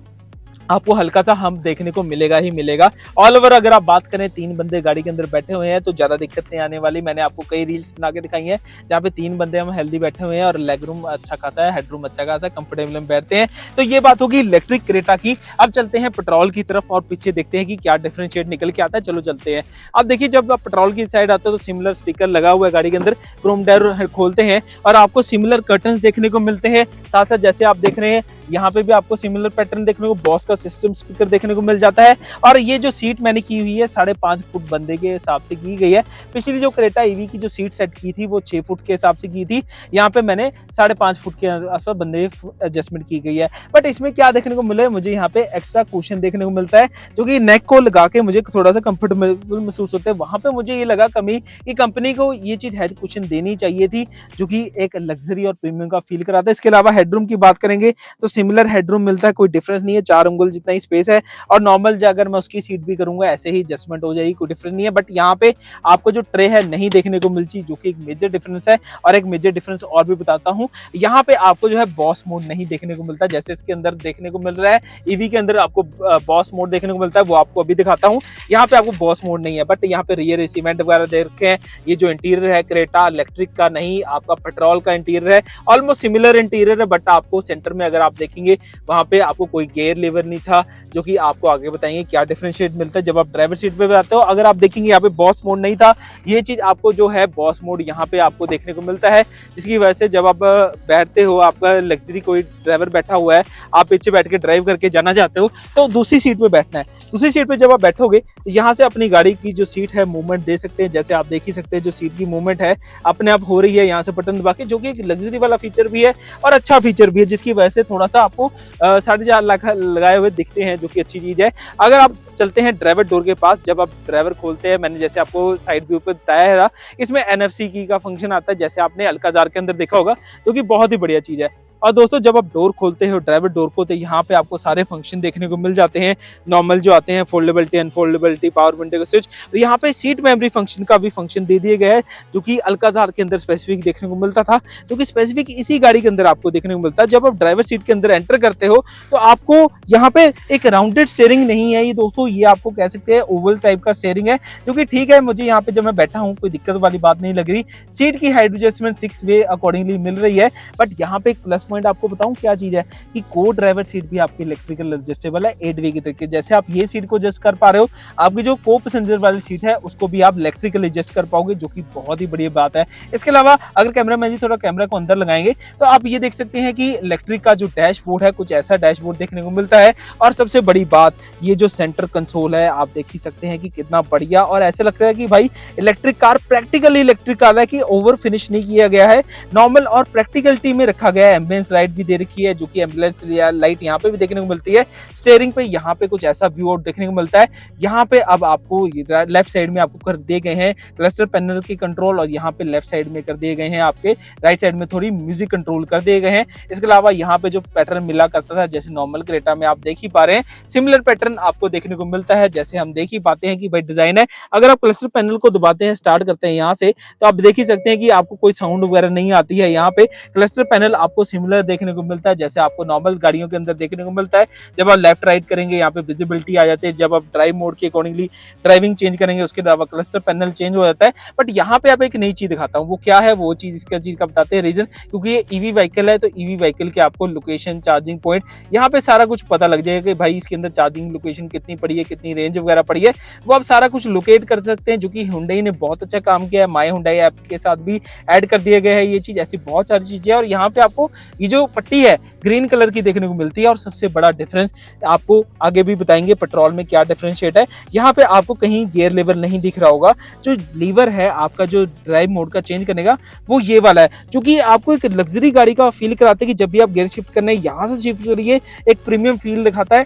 आपको हल्का सा हम देखने को मिलेगा ही मिलेगा। ऑल ओवर अगर आप बात करें, 3 बंदे गाड़ी के अंदर बैठे हुए हैं तो ज्यादा दिक्कत नहीं आने वाली। मैंने आपको कई रील्स बना के दिखाई हैं जहाँ पे 3 बंदे हम हेल्दी बैठे हुए हैं, और लेग रूम अच्छा खासा है, हेडरूम अच्छा खासा है, कंफर्टेबल में बैठते हैं। तो ये बात होगी इलेक्ट्रिक क्रेटा की। अब चलते हैं पेट्रोल की तरफ और पीछे देखते हैं कि क्या डिफरेंशिएट निकल के आता है। चलो चलते हैं। अब देखिए, जब आप पेट्रोल की साइड आते हो तो सिमिलर स्टिकर लगा हुआ है गाड़ी के अंदर, क्रोम डोर खोलते हैं और आपको सिमिलर कर्टन्स देखने को मिलते हैं। साथ साथ जैसे आप देख रहे हैं यहाँ पे भी आपको सिमिलर पैटर्न देखने को, बॉस का सिस्टम स्पीकर देखने को मिल जाता है। और ये जो सीट मैंने की हुई है 5.5 फुट बंदे के हिसाब से की गई है। पिछली जो क्रेटा EV की जो सीट सेट की थी वो 6 फुट के हिसाब से की थी, यहाँ पे मैंने 5.5 फुट के आसपास बंदे एडजस्टमेंट की गई है। बट इसमें क्या देखने को मिला है, मुझे यहाँ पे एक्स्ट्रा कुशन देखने को मिलता है, जो कि नेक को लगा के मुझे थोड़ा सा कंफर्टेबल महसूस होता है। वहां पे मुझे ये लगा कमी कि कंपनी को ये चीज हेड कुशन देनी चाहिए थी, जो कि एक लग्जरी और प्रीमियम का फील कराता है। इसके अलावा हेडरूम की बात करेंगे तो सिमिलर हेडरूम मिलता है, कोई डिफरेंस नहीं है, 4 अंगुल जितना ही स्पेस है। और नॉर्मल जो अगर मैं उसकी सीट भी करूंगा ऐसे ही एडजस्टमेंट हो जाएगी, कोई डिफरेंस नहीं है। बट यहाँ पे आपको जो ट्रे है नहीं देखने को मिलती, जो कि एक मेजर डिफरेंस है। और एक मेजर डिफरेंस और भी बताता हूँ, यहाँ पे आपको जो है बॉस मोड नहीं देखने को मिलता, जैसे इसके अंदर देखने को मिल रहा है। ईवी के अंदर आपको बॉस मोड देखने को मिलता है, वो आपको अभी दिखाता हूँ। यहाँ पे आपको बॉस मोड नहीं है, बट यहाँ पे रियर सीमेंट वगैरह दे रखे हैं। ये जो इंटीरियर है क्रेटा इलेक्ट्रिक का नहीं, आपका पेट्रोल का इंटीरियर है, ऑलमोस्ट सिमिलर इंटीरियर है। बट आपको सेंटर में अगर आप देखेंगे वहां पे आपको कोई गियर लीवर नहीं था, जो कि आपको आगे बताएंगे क्या डिफरेंशिएट मिलता है जब आप ड्राइवर सीट पे बैठते हो। अगर आप देखेंगे यहाँ पे बॉस मोड नहीं था, ये चीज आपको जो है बॉस मोड यहाँ पे आपको देखने को मिलता है, जिसकी वजह से जब आप बैठते हो, आपका लग्जरी कोई ड्राइवर बैठा हुआ है, आप पीछे बैठ के ड्राइव करके जाना चाहते हो, तो दूसरी सीट पे बैठना है। दूसरी सीट पे जब आप बैठोगे तो यहाँ से अपनी गाड़ी की जो सीट है मूवमेंट दे सकते हैं। जैसे आप देख ही सकते हैं जो सीट की मूवमेंट है अपने आप हो रही है यहाँ से बटन दबा के, जो कि एक लग्जरी वाला फीचर भी है और अच्छा फीचर भी है, जिसकी वजह से थोड़ा सा आपको 4.5 लाख लगाए हुए दिखते हैं, जो कि अच्छी चीज है। अगर आप चलते हैं ड्राइवर डोर के पास, जब आप ड्राइवर खोलते हैं, मैंने जैसे आपको साइड व्यू पे बताया था, इसमें NFC की का फंक्शन आता है, जैसे आपने अल्काजार के अंदर देखा होगा, जो कि बहुत ही बढ़िया चीज है। और दोस्तों जब आप डोर खोलते हो ड्राइवर डोर को, तो यहाँ पे आपको सारे फंक्शन देखने को मिल जाते हैं। नॉर्मल जो आते हैं फोल्डेबिलिटी, अनफोल्डेबिलिटी, पावर विंडो का स्विच, तो यहाँ पे सीट मेमोरी फंक्शन का भी फंक्शन दे दिया गया है, जो कि अल्काजार के अंदर स्पेसिफिक देखने को मिलता था, जो कि स्पेसिफिक इसी गाड़ी के अंदर आपको देखने को मिलता है। जब आप ड्राइवर सीट के अंदर एंटर करते हो तो आपको यहाँ पे एक राउंडेड स्टीयरिंग नहीं है ये दोस्तों, ये आपको कह सकते हैं ओवल टाइप का स्टीयरिंग है, जो कि ठीक है, मुझे यहाँ पे जब मैं बैठा हूँ कोई दिक्कत वाली बात नहीं लग रही। सीट की हाइट एडजस्टमेंट 6 वे अकॉर्डिंगली मिल रही है। बट यहाँ पे एक प्लस पॉइंट आपको बताऊं क्या चीज है, कि को ड्राइवर सीट भी आपकी इलेक्ट्रिकल एडजस्टेबल है 8 वे की तरीके। जैसे आप ये सीट को एडजस्ट कर पा रहे हो, आपकी जो को पैसेंजर वाली सीट है उसको भी आप इलेक्ट्रिकल एडजस्ट कर पाओगे, जो कि बहुत ही बढ़िया बात है। इसके अलावा अगर कैमरा मैन जी थोड़ा कैमरा को अंदर लगाएंगे तो आप ये देख सकते हैं कि इलेक्ट्रिक का जो डैशबोर्ड है कुछ ऐसा डैशबोर्ड देखने को मिलता है। और सबसे बड़ी बात, ये जो सेंटर कंसोल है आप देख ही सकते हैं कि कितना बढ़िया, और ऐसे लगता है कि भाई electric car practically electric car है, कि ओवर फिनिश नहीं किया गया है, नॉर्मल और प्रैक्टिकलिटी में रखा गया है। एम्बियंस लाइट भी दे रखी है, जो कि एम्बुलेंस लाइट यहाँ पे भी देखने को मिलती है। स्टीयरिंग पे यहाँ पे कुछ ऐसा व्यू आउट देखने को मिलता है। यहाँ पे अब आपको लेफ्ट साइड में आपको कर दिए गए हैं क्लस्टर पैनल की कंट्रोल, और यहाँ पे लेफ्ट साइड में कर दिए गए हैं आपके राइट साइड में थोड़ी म्यूजिक कंट्रोल कर दिए गए हैं। इसके अलावा यहाँ पे जो पैटर्न मिला करता था, जैसे नॉर्मल क्रेटा में आप देख ही पा रहे हैं, सिमिलर पैटर्न आपको देखने को मिलता है, जैसे हम देख ही पाते हैं कि भाई डिजाइन है। अगर आप क्लस्टर पैनल को दबाते हैं, स्टार्ट करते हैं यहाँ से, तो आप देख ही सकते हैं कि आपको कोई साउंड वगैरह नहीं आती है। यहाँ पे क्लस्टर पैनल आपको सिमिलर देखने को मिलता है, जैसे आपको नॉर्मल गाड़ियों के अंदर देखने को मिलता है। जब आप लेफ्ट राइट करेंगे यहाँ पे विजिबिलिटी आ जाती है, जब आप ड्राइव मोड के अकॉर्डिंगली ड्राइविंग चेंज करेंगे उसके अलावा क्लस्टर पैनल चेंज हो जाता है। बट यहाँ पे आप एक नई चीज दिखाता हूँ, वो क्या है, वो चीज इसका चीज का बताते हैं रीजन, क्योंकि ये ईवी व्हीकल है, तो ईवी व्हीकल के आपको लोकेशन, चार्जिंग पॉइंट, यहाँ पे सारा कुछ पता लग जाएगा कि भाई इसके अंदर चार्जिंग लोकेशन कितनी पड़ी है, कितनी रेंज वगैरह पड़ी है, वो आप सारा कुछ लोकेट कर सकते हैं, जो कि हुंडई ने बहुत अच्छा काम किया है। माई हुंडई ऐप के साथ भी ऐड कर दिया गया है ये चीज। ऐसी बहुत सारी चीजें है, और यहाँ पे आपको ये जो पट्टी है ग्रीन कलर की देखने को मिलती है। और सबसे बड़ा डिफरेंस आपको आगे भी बताएंगे पेट्रोल में क्या डिफरेंशिएट है। यहाँ पे आपको कहीं गियर लीवर नहीं दिख रहा होगा, जो लीवर है आपका जो ड्राइव मोड का चेंज करने का, वो ये वाला है, जो कि आपको एक लग्जरी गाड़ी का फील कराता है कि जब भी आप गियर शिफ्ट करने यहाँ से शिफ्ट करिए, एक प्रीमियम फील दिखाता है,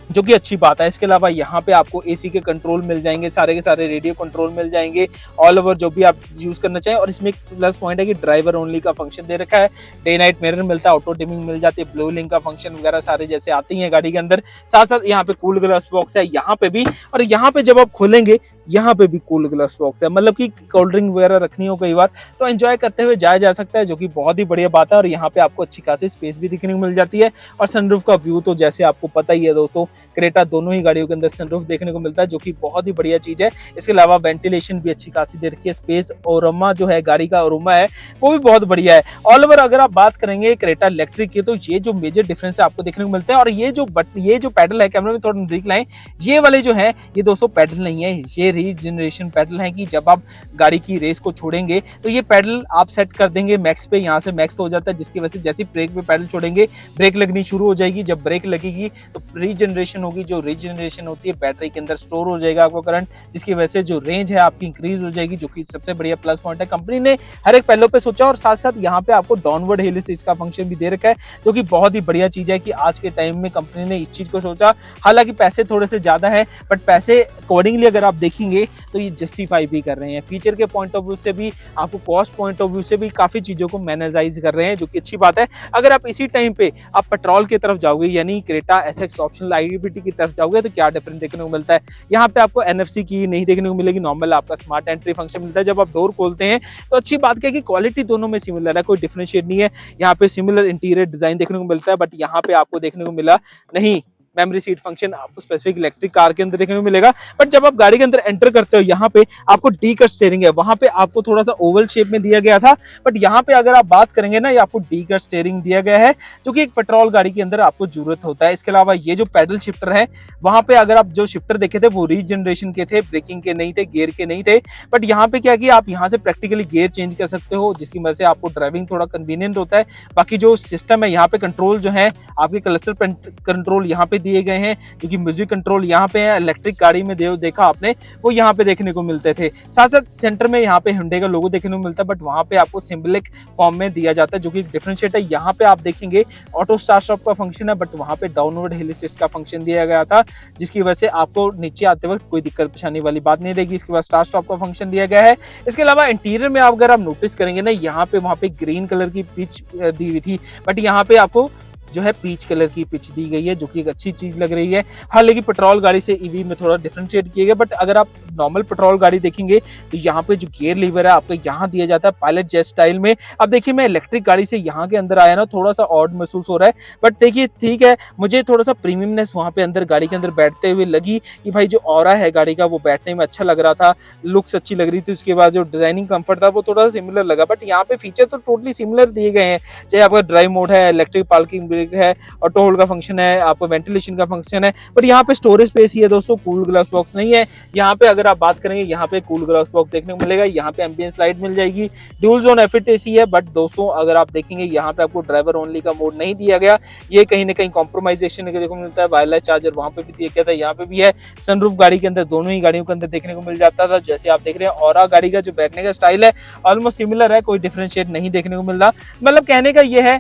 जो कि अच्छी बात है। इसके अलावा यहाँ पे आपको एसी के कंट्रोल मिल जाएंगे, सारे के सारे रेडियो कंट्रोल मिल जाएंगे, ऑल ओवर जो भी आप यूज करना चाहें। और इसमें एक प्लस पॉइंट है कि ड्राइवर ओनली का फंक्शन दे रखा है, डे नाइट मिरर मिलता है, ऑटो डिमिंग मिल जाती है, ब्लू लिंक का फंक्शन वगैरह सारे जैसे आती हैं गाड़ी के अंदर। साथ साथ यहाँ पे कूल ग्लास बॉक्स है यहाँ पे भी, और यहाँ पे जब आप खोलेंगे यहाँ पे भी कूल ग्लास बॉक्स है, मतलब कि कोल्ड ड्रिंक वगैरह रखनी हो कई बार तो एंजॉय करते हुए जाया जा सकता है, जो कि बहुत ही बढ़िया बात है। और यहाँ पे आपको अच्छी खासी स्पेस भी दिखने को मिल जाती है। और सनरूफ का व्यू तो जैसे आपको पता ही है दोस्तों, क्रेटा दोनों ही गाड़ियों के अंदर सनरूफ देखने को मिलता है, जो कि बहुत ही बढ़िया चीज है। इसके अलावा वेंटिलेशन भी अच्छी खासी दे रखी है, स्पेस ओरमा जो है गाड़ी का ओरमा है वो भी बहुत बढ़िया है। ऑल ओवर अगर आप बात करेंगे क्रेटा इलेक्ट्रिक की, तो ये जो मेजर डिफरेंस है आपको देखने को मिलता है। और ये जो पैडल है, कैमरा में थोड़ा नजदीक लाएं, ये वाले जो है ये दोस्तों पैडल नहीं है, ये रीजनरेशन पैडल है, कि जब आप गाड़ी की रेस को छोड़ेंगे तो ये पैडल आप सेट कर देंगे मैक्स पे, यहाँ से मैक्स हो जाता है, जिसकी वजह से जैसे ब्रेक पे पैडल छोड़ेंगे ब्रेक लगनी शुरू हो जाएगी। जब ब्रेक लगेगी तो रीजनरेशन होगी, जो रीजनरेशन होती है बैटरी के अंदर स्टोर हो जाएगा आपको करंट, जिसकी वजह से जो रेंज है आपकी इंक्रीज हो जाएगी, जो कि सबसे बढ़िया प्लस पॉइंट है। कंपनी ने हर एक पहलों पे सोचा, और साथ साथ यहाँ पे आपको डाउनवर्ड हिल स्विच का फंक्शन भी दे रखा है, जो कि बहुत ही बढ़िया चीज है कि आज के टाइम में कंपनी ने इस चीज को सोचा। हालांकि पैसे थोड़े से ज्यादा है, बट पैसे अकॉर्डिंगली अगर आप देखेंगे देखेंगे तो ये जस्टिफाई भी कर रहे हैं। फीचर के पॉइंट ऑफ व्यू से भी, आपको कॉस्ट पॉइंट ऑफ व्यू से भी काफ़ी चीज़ों को मैनेजाइज कर रहे हैं, जो कि अच्छी बात है। अगर आप इसी टाइम पे आप पेट्रोल की तरफ जाओगे, यानी क्रेटा एसएक्स ऑप्शनल IDPT की तरफ जाओगे, तो क्या डिफरेंस देखने को मिलता है। यहाँ पे आपको NFC की नहीं देखने को मिलेगी, नॉर्मल आपका स्मार्ट एंट्री फंक्शन मिलता है। जब आप डोर खोलते हैं तो अच्छी बात क्या है कि क्वालिटी दोनों में सिमिलर है, कोई डिफरेंशिएट नहीं है। यहाँ पे सिमिलर इंटीरियर डिजाइन देखने को मिलता है, बट यहाँ पे आपको देखने को मिला नहीं मेमोरी सीट फंक्शन आपको स्पेसिफिक इलेक्ट्रिक कार के अंदर देखने को मिलेगा। बट जब आप गाड़ी के अंदर एंटर करते हो, यहाँ पे आपको डी कट स्टीयरिंग है, वहां पे आपको थोड़ा सा ओवल शेप में दिया गया था, बट यहाँ पे अगर आप बात करेंगे ना, ये आपको डी कट स्टीयरिंग दिया गया है, जो कि एक पेट्रोल गाड़ी के अंदर आपको जरूरत होता है। इसके अलावा ये जो पैडल शिफ्टर है, वहां पे अगर आप जो शिफ्टर देखे थे वो रीजनरेशन के थे, ब्रेकिंग के नहीं थे, गियर के नहीं थे। बट यहाँ पे क्या कि आप यहाँ से प्रैक्टिकली गियर चेंज कर सकते हो, जिसकी वजह से आपको ड्राइविंग थोड़ा कन्वीनियंट होता है। बाकी जो सिस्टम है यहाँ पे कंट्रोल जो है आपके क्लस्टर कंट्रोल यहाँ पे दिए गए हैं, क्योंकि म्यूजिक कंट्रोल यहाँ पे है। इलेक्ट्रिक गाड़ी में देखा आपने वो यहाँ पे देखने को मिलते थे। साथ साथ सेंटर में यहाँ पे Hyundai का लोगो देखने को मिलता है, बट वहाँ पे आपको सिंबलिक फॉर्म में दिया जाता है, जो कि एक डिफरेंशिएट है। यहाँ पे आप देखेंगे ऑटो स्टार्ट स्टॉप का फंक्शन है, बट वहाँ पे डाउनवर्ड हिल असिस्ट का फंक्शन दिया गया था, जिसकी वजह से आपको नीचे आते वक्त कोई दिक्कत परेशानी वाली बात नहीं रहेगी। इसके बाद स्टार्ट स्टॉप का फंक्शन दिया गया है। इसके अलावा इंटीरियर में अगर आप नोटिस करेंगे ना, यहाँ पे वहाँ पे ग्रीन कलर की पिच दी हुई थी, बट यहाँ पे आपको जो है पीच कलर की पिच दी गई है, जो कि एक अच्छी चीज लग रही है। हालांकि पेट्रोल गाड़ी से ईवी में थोड़ा डिफरेंशिएट किया गया, बट अगर आप नॉर्मल पेट्रोल गाड़ी देखेंगे तो यहाँ पे जो गियर लीवर है आपको यहाँ दिया जाता है पायलट जेट स्टाइल में। अब देखिए मैं इलेक्ट्रिक गाड़ी से यहाँ के अंदर आया ना, थोड़ा सा ऑड महसूस हो रहा है, बट देखिए ठीक है, मुझे थोड़ा सा प्रीमियमनेस वहाँ पे अंदर गाड़ी के अंदर बैठते हुए लगी कि भाई जो ऑरा है गाड़ी का वो बैठने में अच्छा लग रहा था, लुक्स अच्छी लग रही थी। उसके बाद जो डिजाइनिंग कंफर्ट था वो थोड़ा सा सिमिलर लगा, बट यहाँ पे फीचर तो टोटली सिमिलर दिए गए हैं। चाहे आपका ड्राइव मोड है, इलेक्ट्रिक पार्किंग ब्रेक है, ऑटो होल्ड का फंक्शन है, आपको वेंटिलेशन का फंक्शन है, बट यहाँ पे स्टोरेज स्पेस ही है दोस्तों, कूल ग्लास बॉक्स नहीं है। यहाँ पे अगर आप बात करेंगे, यहाँ पे कूल ग्लास बॉक्स देखने को मिलेगा, यहाँ पे एम्बियंस लाइट मिल जाएगी, ड्यूल जोन एफिट एसी है। बट दोस्तों अगर आप देखेंगे यहाँ पे आपको ड्राइवर ओनली का मोड नहीं दिया गया, ये कहीं ना कहीं कॉम्प्रोमाइजेशन देखने को मिलता है। वायरलेस चार्जर वहां पे भी दिया गया था, यहाँ पे भी है। सनरूफ गाड़ी के अंदर दोनों ही गाड़ियों के अंदर देखने को मिल जाता था। जैसे आप देख रहे हैं ऑरा गाड़ी का जो बैठने का स्टाइल है ऑलमोस्ट सिमिलर है, कोई डिफरेंशिएट नहीं देखने को मिल रहा। मतलब कहने का ये है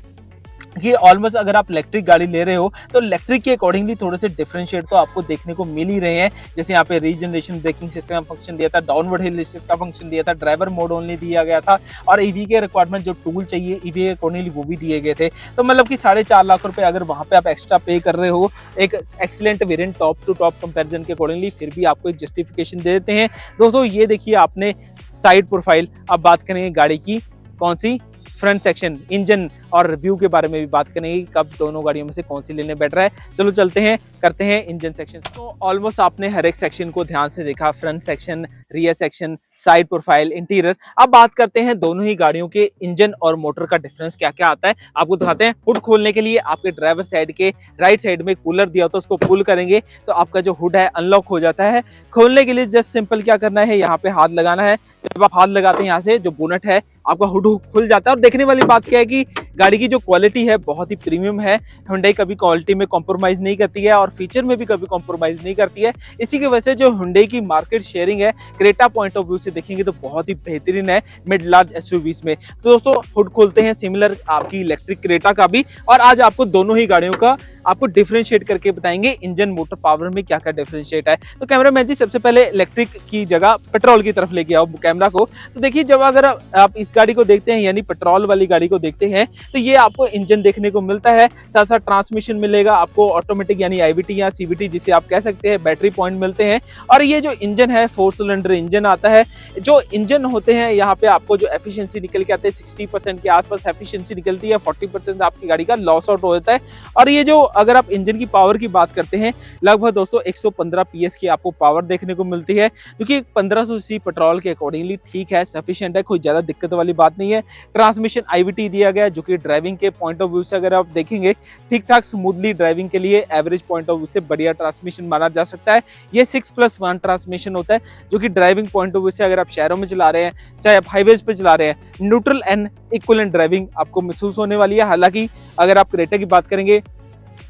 कि ऑलमोस्ट अगर आप इलेक्ट्रिक गाड़ी ले रहे हो तो इलेक्ट्रिक के अकॉर्डिंगली थोड़े से डिफरेंशिएट तो आपको देखने को मिल ही रहे हैं। जैसे यहाँ पे रीजनरेशन ब्रेकिंग सिस्टम का फंक्शन दिया था, डाउनवर्ड हिल असिस्ट का फंक्शन दिया था, ड्राइवर मोड ओनली दिया गया था, और ईवी के रिक्वायरमेंट जो टूल चाहिए ईवी के अकॉर्डिंगली वो भी दिए गए थे। तो मतलब कि 4.5 लाख रुपए अगर वहां पे आप एक्स्ट्रा पे कर रहे हो एक excellent variant top to top comparison के अकॉर्डिंगली, फिर भी आपको एक जस्टिफिकेशन दे देते हैं। दोस्तों ये देखिए आपने साइड प्रोफाइल। अब बात करेंगे गाड़ी की कौन सी, फ्रंट सेक्शन, इंजन और रिव्यू के बारे में भी बात करेंगे, कब दोनों गाड़ियों में से कौन सी लेने बेटर है। चलो चलते हैं, करते हैं इंजन सेक्शन। तो ऑलमोस्ट आपने हर एक सेक्शन को ध्यान से देखा, front section, rear section, side profile, interior. अब बात करते हैं दोनों ही गाड़ियों के इंजन और मोटर का डिफरेंस क्या क्या आता है, आपको दिखाते हैं। हुड खोलने के लिए आपके ड्राइवर साइड के राइट साइड में एक पुलर दिया होता है, उसको पुल करेंगे तो आपका जो हुड है अनलॉक हो जाता है। खोलने के लिए जस्ट सिंपल क्या करना है, यहाँ पे हाथ लगाना है। जब आप हाथ लगाते हैं यहाँ से जो बोनट है आपका हुड खुल जाता है। और देखने वाली बात क्या है कि गाड़ी की जो क्वालिटी है बहुत ही प्रीमियम है। Hyundai कभी क्वालिटी में कॉम्प्रोमाइज नहीं करती है और फीचर में भी कभी कॉम्प्रोमाइज नहीं करती है। इसी की वजह से जो Hyundai की मार्केट शेयरिंग है क्रेटा पॉइंट ऑफ व्यू से देखेंगे तो बहुत ही बेहतरीन है मिड लार्ज एसयूवीज में। तो दोस्तों हुड खोलते हैं सिमिलर आपकी इलेक्ट्रिक क्रेटा का भी, और आज आपको दोनों ही गाड़ियों का आपको डिफरेंशिएट करके बताएंगे इंजन मोटर पावर में क्या क्या डिफरेंशिएट है। तो कैमरामैन जी सबसे पहले इलेक्ट्रिक की जगह पेट्रोल की तरफ लेके आओ कैमरा को। तो देखिए जब अगर आप इस गाड़ी को देखते हैं यानी पेट्रोल वाली गाड़ी को देखते हैं तो ये आपको इंजन देखने को मिलता है, साथ साथ ट्रांसमिशन मिलेगा आपको ऑटोमेटिक यानी IVT या CVT जिसे आप कह सकते हैं, बैटरी पॉइंट मिलते हैं। और ये जो इंजन है 4 सिलेंडर इंजन आता है। जो इंजन होते हैं यहाँ पे आपको जो एफिशिएंसी निकल के आते हैं 60% के आसपास एफिशिएंसी निकलती है, 40% आपकी गाड़ी का लॉस आउट होता है। और ये जो अगर आप इंजन की पावर की बात करते हैं लगभग दोस्तों 115 PS की आपको पावर देखने को मिलती है, क्योंकि 1500 cc पेट्रोल के अकॉर्डिंगली ठीक है, सफिशिएंट है, कोई ज्यादा दिक्कत वाली बात नहीं है। ट्रांसमिशन IVT दिया गया जो कि ड्राइविंग के पॉइंट ऑफ व्यू से अगर आप देखेंगे ठीक ठाक स्मूथली ड्राइविंग के लिए एवरेज पॉइंट ऑफ व्यू से बढ़िया ट्रांसमिशन माना जा सकता है। ये 6+1 ट्रांसमिशन होता है जो कि ड्राइविंग पॉइंट ऑफ व्यू से अगर आप शहरों में चला रहे हैं, चाहे आप हाईवेज पे चला रहे हैं, न्यूट्रल एंड इक्विवेलेंट ड्राइविंग आपको महसूस होने वाली है। हालांकि अगर आप क्रेटा की बात करेंगे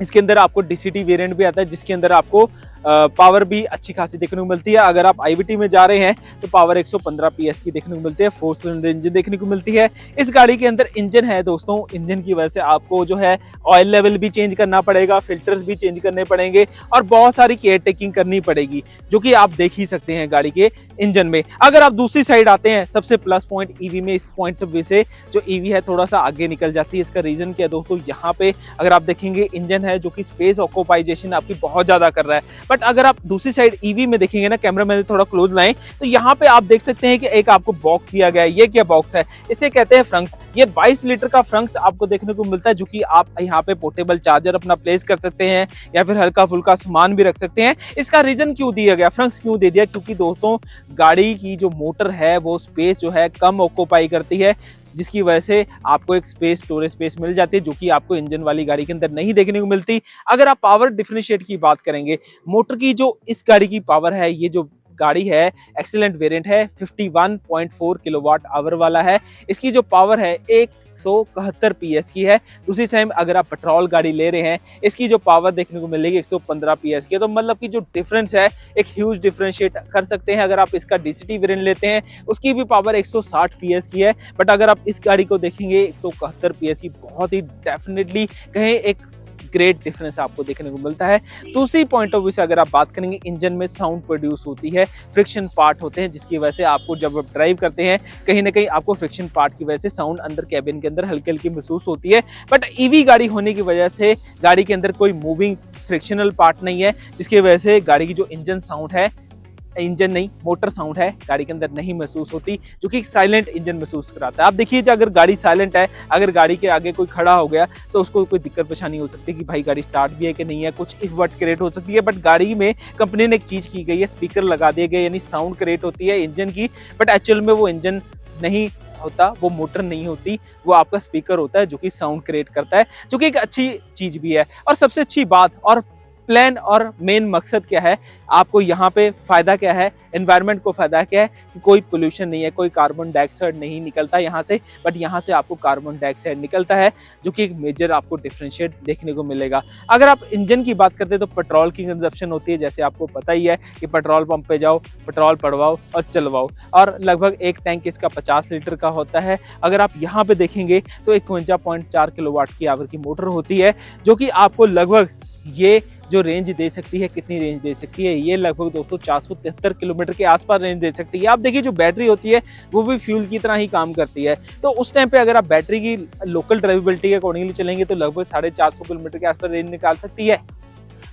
इसके अंदर आपको DCT वेरिएंट भी आता है जिसके अंदर आपको पावर भी अच्छी खासी देखने को मिलती है। अगर आप आईवीटी में जा रहे हैं तो पावर 115 पीएस की देखने को मिलती है, 4 सिलेंडर इंजन देखने को मिलती है। इस गाड़ी के अंदर इंजन है दोस्तों, इंजन की वजह से आपको जो है ऑयल लेवल भी चेंज करना पड़ेगा, फिल्टर्स भी चेंज करने पड़ेंगे और बहुत सारी केयर टेकिंग करनी पड़ेगी, जो कि आप देख ही सकते हैं गाड़ी के इंजन में। अगर आप दूसरी साइड आते हैं, सबसे प्लस पॉइंट ईवी में इस पॉइंट ऑफ व्यू से जो ईवी है थोड़ा सा आगे निकल जाती है। इसका रीजन क्या है दोस्तों, यहाँ पे अगर आप देखेंगे इंजन है जो कि स्पेस ऑक्यूपाइजेशन आपकी बहुत ज्यादा कर रहा है। बट अगर आप दूसरी साइड ईवी में देखेंगे ना, कैमरा मैन थोड़ा क्लोज लाएं, तो यहाँ पे आप देख सकते हैं कि एक आपको बॉक्स दिया गया है। ये क्या बॉक्स है, इसे कहते हैं फ्रंक्स। ये 22 लीटर का फ्रंक्स आपको देखने को मिलता है, जो कि आप यहाँ पे पोर्टेबल चार्जर अपना प्लेस कर सकते हैं या फिर हल्का फुल्का सामान भी रख सकते हैं। इसका रीजन क्यों दिया गया, फ्रंक्स क्यों दे दिया, क्योंकि दोस्तों गाड़ी की जो मोटर है वो स्पेस जो है कम ऑक्यूपाई करती है, जिसकी वजह से आपको एक स्पेस, स्टोरेज स्पेस मिल जाती है, जो कि आपको इंजन वाली गाड़ी के अंदर नहीं देखने को मिलती। अगर आप पावर डिफरेंशिएट की बात करेंगे, मोटर की जो इस गाड़ी की पावर है, ये जो गाड़ी है एक्सीलेंट वेरिएंट है, 51.4 किलोवाट आवर वाला है। इसकी जो पावर है 171 पीएस की है। दूसरी साइड अगर आप पेट्रोल गाड़ी ले रहे हैं, इसकी जो पावर देखने को मिलेगी 115 पीएस की है। तो मतलब कि जो डिफरेंस है एक ह्यूज डिफरेंशिएट कर सकते हैं। अगर आप इसका डीसीटी वेरिएंट लेते हैं, उसकी भी पावर 160 पीएस की है। बट अगर आप इस गाड़ी को देखेंगे 171 पीएस की, बहुत ही डेफिनेटली कहें एक ग्रेट डिफरेंस आपको देखने को मिलता है। दूसरी पॉइंट ऑफ व्यू से अगर आप बात करेंगे, इंजन में साउंड प्रोड्यूस होती है, फ्रिक्शन पार्ट होते हैं, जिसकी वजह से आपको जब आप ड्राइव करते हैं कहीं ना कहीं आपको फ्रिक्शन पार्ट की वजह से साउंड अंदर कैबिन के अंदर हल्की हल्की महसूस होती है। बट ईवी गाड़ी होने की वजह से गाड़ी के अंदर कोई मूविंग फ्रिक्शनल पार्ट नहीं है, जिसकी वजह से गाड़ी की जो इंजन साउंड है, इंजन नहीं मोटर साउंड है, गाड़ी के अंदर नहीं महसूस होती, जो कि साइलेंट इंजन महसूस कराता है। आप देखिए अगर गाड़ी साइलेंट है, अगर गाड़ी के आगे कोई खड़ा हो गया तो उसको कोई दिक्कत परेशानी हो सकती है कि भाई गाड़ी स्टार्ट भी है कि नहीं है, कुछ इफ वट क्रिएट हो सकती है। बट गाड़ी में कंपनी ने एक चीज की गई है, स्पीकर लगा दिए गए, यानी साउंड क्रिएट होती है इंजन की। बट एक्चुअल में वो इंजन नहीं होता, वो मोटर नहीं होती, वो आपका स्पीकर होता है जो कि साउंड क्रिएट करता है, जो कि एक अच्छी चीज भी है। और सबसे अच्छी बात और प्लान और मेन मकसद क्या है, आपको यहाँ पे फायदा क्या है, एनवायरनमेंट को फायदा क्या है कि कोई पोल्यूशन नहीं है, कोई कार्बन डाइऑक्साइड नहीं निकलता यहाँ से। बट यहाँ से आपको कार्बन डाइऑक्साइड निकलता है, जो कि एक मेजर आपको डिफरेंशिएट देखने को मिलेगा। अगर आप इंजन की बात करते हैं तो पेट्रोल की कंजप्शन होती है, जैसे आपको पता ही है कि पेट्रोल पंप पे जाओ, पेट्रोल पड़वाओ और चलवाओ, और लगभग एक टैंक इसका 50 लीटर का होता है। अगर आप यहाँ पे देखेंगे तो 51.4 किलोवाट की आवर की मोटर होती है, जो कि आपको लगभग ये जो रेंज दे सकती है, कितनी रेंज दे सकती है, ये लगभग दोस्तों 473 किलोमीटर के आसपास रेंज दे सकती है। आप देखिए जो बैटरी होती है वो भी फ्यूल की तरह ही काम करती है। तो उस टाइम पे अगर आप बैटरी की लोकल ड्राइवेबिलिटी के अकॉर्डिंगली चलेंगे तो लगभग 450 किलोमीटर के आसपास रेंज निकाल सकती है।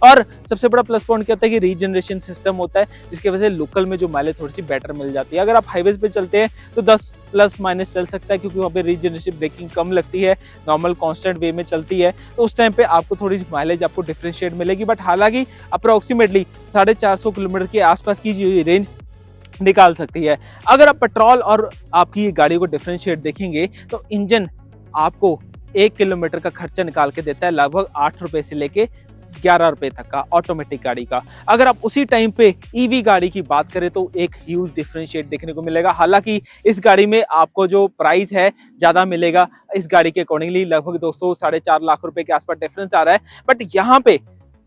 और सबसे बड़ा प्लस पॉइंट क्या होता है कि रीजनरेशन सिस्टम होता है, जिसकी वजह से लोकल में जो माइलेज थोड़ी सी बेटर मिल जाती है। अगर आप हाईवेज पे चलते हैं तो 10 प्लस माइनस चल सकता है, क्योंकि वहाँ पे रीजनरेशन ब्रेकिंग कम लगती है, नॉर्मल कांस्टेंट वे में चलती है, तो उस टाइम पे आपको थोड़ी सी माइलेज आपको डिफरेंशिएट मिलेगी। बट हालांकि अप्रोक्सीमेटली 450 किलोमीटर के आसपास की रेंज निकाल सकती है। अगर आप पेट्रोल और आपकी गाड़ी को डिफरेंशिएट देखेंगे तो इंजन आपको 1 किलोमीटर का खर्चा निकाल के देता है लगभग 8 रुपए से लेके 11 रुपए तक का ऑटोमेटिक गाड़ी का। अगर आप उसी टाइम पे ईवी गाड़ी की बात करें तो एक ह्यूज डिफरेंशिएट देखने को मिलेगा। हालांकि इस गाड़ी में आपको जो प्राइस है ज्यादा मिलेगा, इस गाड़ी के अकॉर्डिंगली लगभग दोस्तों 4.5 लाख रुपए के आसपास डिफरेंस आ रहा है। बट यहाँ पे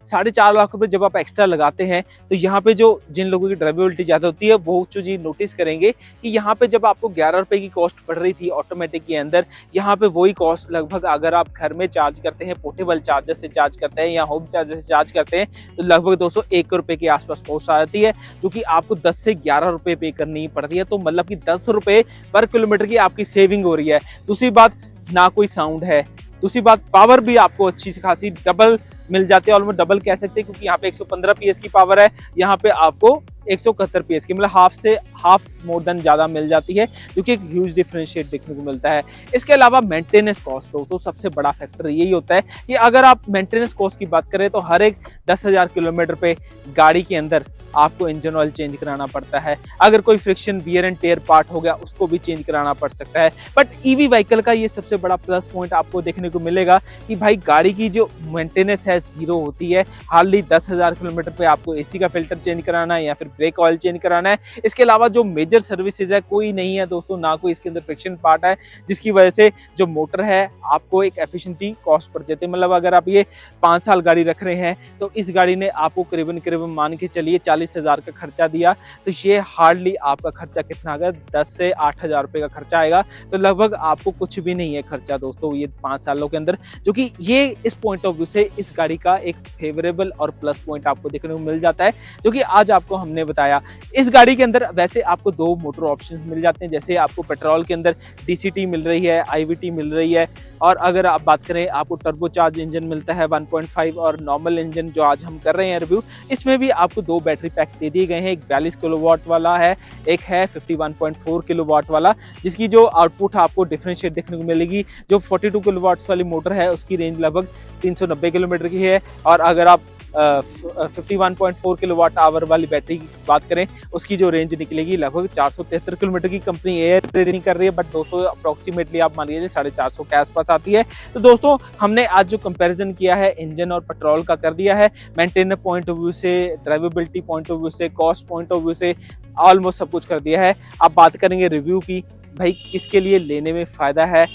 4.5 लाख रुपए जब आप एक्स्ट्रा लगाते हैं तो यहाँ पे जो जिन लोगों की ड्राइवेबिलिटी ज्यादा होती है वो चीज नोटिस करेंगे कि यहाँ पे जब आपको 11 रुपए की कॉस्ट पड़ रही थी ऑटोमेटिक के अंदर, यहाँ पे वही कॉस्ट लगभग अगर आप घर में चार्ज करते हैं, पोर्टेबल चार्जर से चार्ज करते हैं या होम चार्जर से चार्ज करते हैं, तो लगभग 201 रुपए के आसपास कॉस्ट आ जाती है, जो कि आपको 10 से 11 रुपए पे करनी पड़ती है। तो मतलब कि 10 रुपए पर किलोमीटर की आपकी सेविंग हो रही है। दूसरी बात, ना कोई साउंड है, दूसरी बात पावर भी आपको अच्छी खासी डबल मिल जाती है, ऑलमोस्ट डबल कह सकते हैं, क्योंकि यहाँ पे 115 पीएस की पावर है, यहाँ पे आपको 171 पीएस की, मतलब हाफ से हाफ मोर देन ज्यादा मिल जाती है, जो कि एक ह्यूज डिफरेंशिएट देखने को मिलता है। इसके अलावा मेंटेनेंस कॉस्ट तो सबसे बड़ा फैक्टर यही होता है कि अगर आप मेंटेनेंस कॉस्ट की बात करें तो हर एक 10,000 किलोमीटर पे गाड़ी के अंदर आपको इंजन ऑयल चेंज कराना पड़ता है। अगर कोई friction wear and tear part हो गया उसको भी चेंज कराना पड़ सकता है। बट ईवी व्हीकल का ये सबसे बड़ा प्लस पॉइंट आपको देखने को मिलेगा कि भाई गाड़ी की जो मेंटेनेंस है जीरो होती है। हार्डली 10,000 किलोमीटर पे आपको एसी का फिल्टर चेंज कराना है या फिर ब्रेक ऑयल चेंज कराना है। इसके अलावा जो मेजर सर्विसेज है कोई नहीं है दोस्तों, ना कोई इसके अंदर फ्रिक्शन पार्ट है, जिसकी वजह से जो मोटर है आपको एक एफिशिएंटी कॉस्ट पड़ जाती है। मतलब अगर आप ये 5 साल गाड़ी रख रहे हैं तो इस गाड़ी ने आपको करीबन करीबन मान के चलिए 40,000 का खर्चा दिया, तो ये हार्डली आपका खर्चा कितना आएगा, 10 से 8,000 रुपए का खर्चा आएगा। तो लगभग आपको कुछ भी नहीं है खर्चा दोस्तों ये 5 सालों के अंदर, जो कि ये इस पॉइंट ऑफ व्यू से इस गाड़ी का एक फेवरेबल और प्लस पॉइंट आपको देखने को मिल जाता है, जो कि आज आपको हमने बताया। इस गाड़ी के अंदर वैसे आपको 2 मोटर ऑप्शंस मिल जाते हैं, जैसे आपको पेट्रोल के अंदर डीसीटी मिल रही है, आईवीटी मिल रही है, और अगर आप बात करें आपको टर्बोचार्ज इंजन मिलता है 1.5, और नॉर्मल इंजन जो आज हम कर रहे हैं रिव्यू, इसमें भी आपको 2 बैटरी पैक दे दिए गए हैं। एक 42 किलोवाट वाला है, एक है 51.4 किलोवाट वाला, जिसकी जो आउटपुट आपको डिफरेंशिएट देखने को मिलेगी। जो 42 किलोवाट वाली मोटर है उसकी रेंज लगभग 390 किलोमीटर की है, और अगर आप 51.4 किलोवाट आवर वाली बैटरी की बात करें उसकी जो रेंज निकलेगी लगभग 473 किलोमीटर की। कंपनी एयर ट्रेडिंग कर रही है, बट दोस्तों अप्रोक्सीमेटली आप मान लीजिए 450 के आसपास आती है। तो दोस्तों हमने आज जो कंपैरिजन किया है इंजन और पेट्रोल का कर दिया है, मेंटेनेंस पॉइंट ऑफ व्यू से, ड्राइवेबिलिटी पॉइंट ऑफ व्यू से, कॉस्ट पॉइंट ऑफ व्यू से, ऑलमोस्ट सब कुछ कर दिया है। अब बात करेंगे रिव्यू की, भाई किसके लिए लेने में फायदा है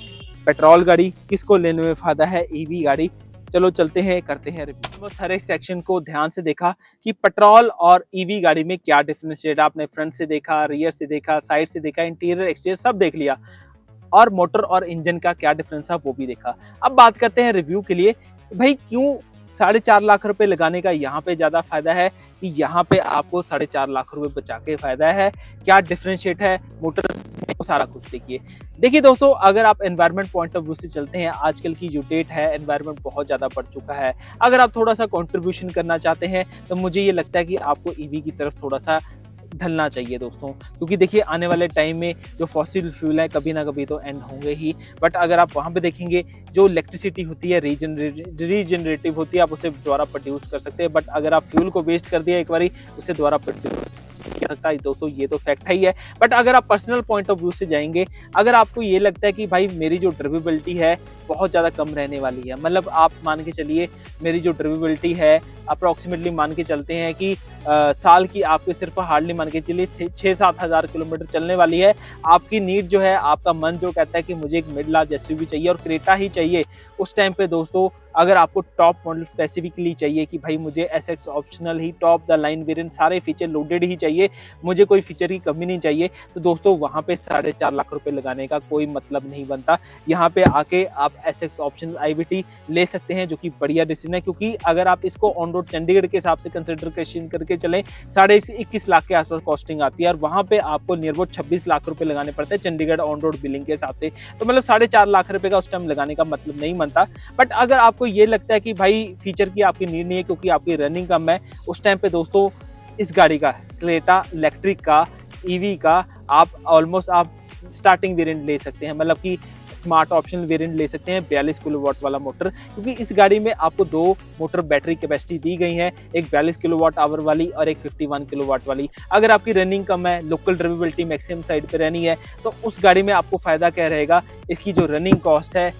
पेट्रोल गाड़ी, किसको लेने में फायदा है ईवी गाड़ी। चलो चलते हैं, करते हैं रिव्यू। हर एक सेक्शन को ध्यान से देखा कि पेट्रोल और ईवी गाड़ी में क्या डिफरेंशिएट, आपने फ्रंट से देखा, रियर से देखा, साइड से देखा, इंटीरियर एक्सटीरियर सब देख लिया, और मोटर और इंजन का क्या डिफरेंस है वो भी देखा। अब बात करते हैं रिव्यू के लिए, भाई क्यों 4.5 लाख रुपए लगाने का यहाँ पे ज्यादा फायदा है, कि यहाँ पे आपको 4.5 लाख रुपए बचा के फायदा है। क्या डिफरेंशिएट है मोटर, सारा कुछ देखिए दोस्तों, अगर आप एनवायरनमेंट पॉइंट ऑफ व्यू से चलते हैं, आजकल की जो डेट है एनवायरनमेंट बहुत ज्यादा बढ़ चुका है। अगर आप थोड़ा सा कंट्रीब्यूशन करना चाहते हैं तो मुझे ये लगता है कि आपको ईवी की तरफ थोड़ा सा ढलना चाहिए दोस्तों, क्योंकि देखिए आने वाले टाइम में जो फॉसिल फ्यूल है कभी ना कभी तो एंड होंगे ही। बट अगर आप वहां पे देखेंगे जो इलेक्ट्रिसिटी होती है रीजनरेटिव होती है, आप उसे दोबारा प्रोड्यूस कर सकते हैं। बट अगर आप फ्यूल को वेस्ट कर दिया एक बारी, उसे दोबारा प्रोड्यूस सकता है दोस्तों, ये तो फैक्ट है ही है। बट अगर आप पर्सनल पॉइंट ऑफ व्यू से जाएंगे, अगर आपको ये लगता है कि भाई मेरी जो ड्राइवेबिलिटी है बहुत ज़्यादा कम रहने वाली है, मतलब आप मान के चलिए मेरी जो ड्राइवेबिलिटी है अप्रोक्सीमेटली मान के चलते हैं कि साल की आपके सिर्फ हार्डली मान के चलिए 6-7 हज़ार किलोमीटर चलने वाली है। आपकी नीड जो है, आपका मन जो कहता है कि मुझे एक मिड लार्ज एसयूवी चाहिए और क्रेटा ही चाहिए, उस टाइम पे दोस्तों अगर आपको टॉप मॉडल स्पेसिफिकली चाहिए कि भाई मुझे SX optional he top the line variant सारे फीचर लोडेड ही चाहिए, मुझे कोई फीचर की कमी नहीं चाहिए, तो दोस्तों वहाँ पे 4.5 लाख रुपए लगाने का कोई मतलब नहीं बनता। यहाँ पे आके आप एसएक्स ऑप्शनल आईवीटी ले सकते हैं, जो कि बढ़िया डिसीजन है। क्योंकि अगर आप इसको ऑन रोड चंडीगढ़ के हिसाब से कंसिडर करके चलें, 21.5 लाख के आसपास कॉस्टिंग आती है, और वहाँ पे आपको नियरबोट 26 लाख रुपए लगाने पड़ते हैं चंडीगढ़ ऑन रोड बिलिंग के हिसाब से। तो मतलब 4.5 लाख रुपए का उस टाइम लगाने का मतलब नहीं बनता। बट अगर आपको ये लगता है कि भाई फीचर की आपकी नीड नहीं है क्योंकि आपकी रनिंग कम है, उस टाइम पे दोस्तों इस गाड़ी का क्रेटा इलेक्ट्रिक का ईवी का आप ऑलमोस्ट आप स्टार्टिंग वेरिएंट ले सकते हैं, मतलब कि स्मार्ट ऑप्शनल वेरिएंट ले सकते हैं 42 किलोवाट वाला मोटर, क्योंकि इस गाड़ी में आपको 2 मोटर बैटरी कैपेसिटी दी गई है, एक 42 किलोवाट आवर वाली और एक 51 किलोवाट वाली। अगर आपकी रनिंग कम है, लोकल ड्राइवेबिलिटी मैक्सिमम साइड पे रहनी है, तो उस गाड़ी में आपको फायदा क्या रहेगा, इसकी जो रनिंग कॉस्ट है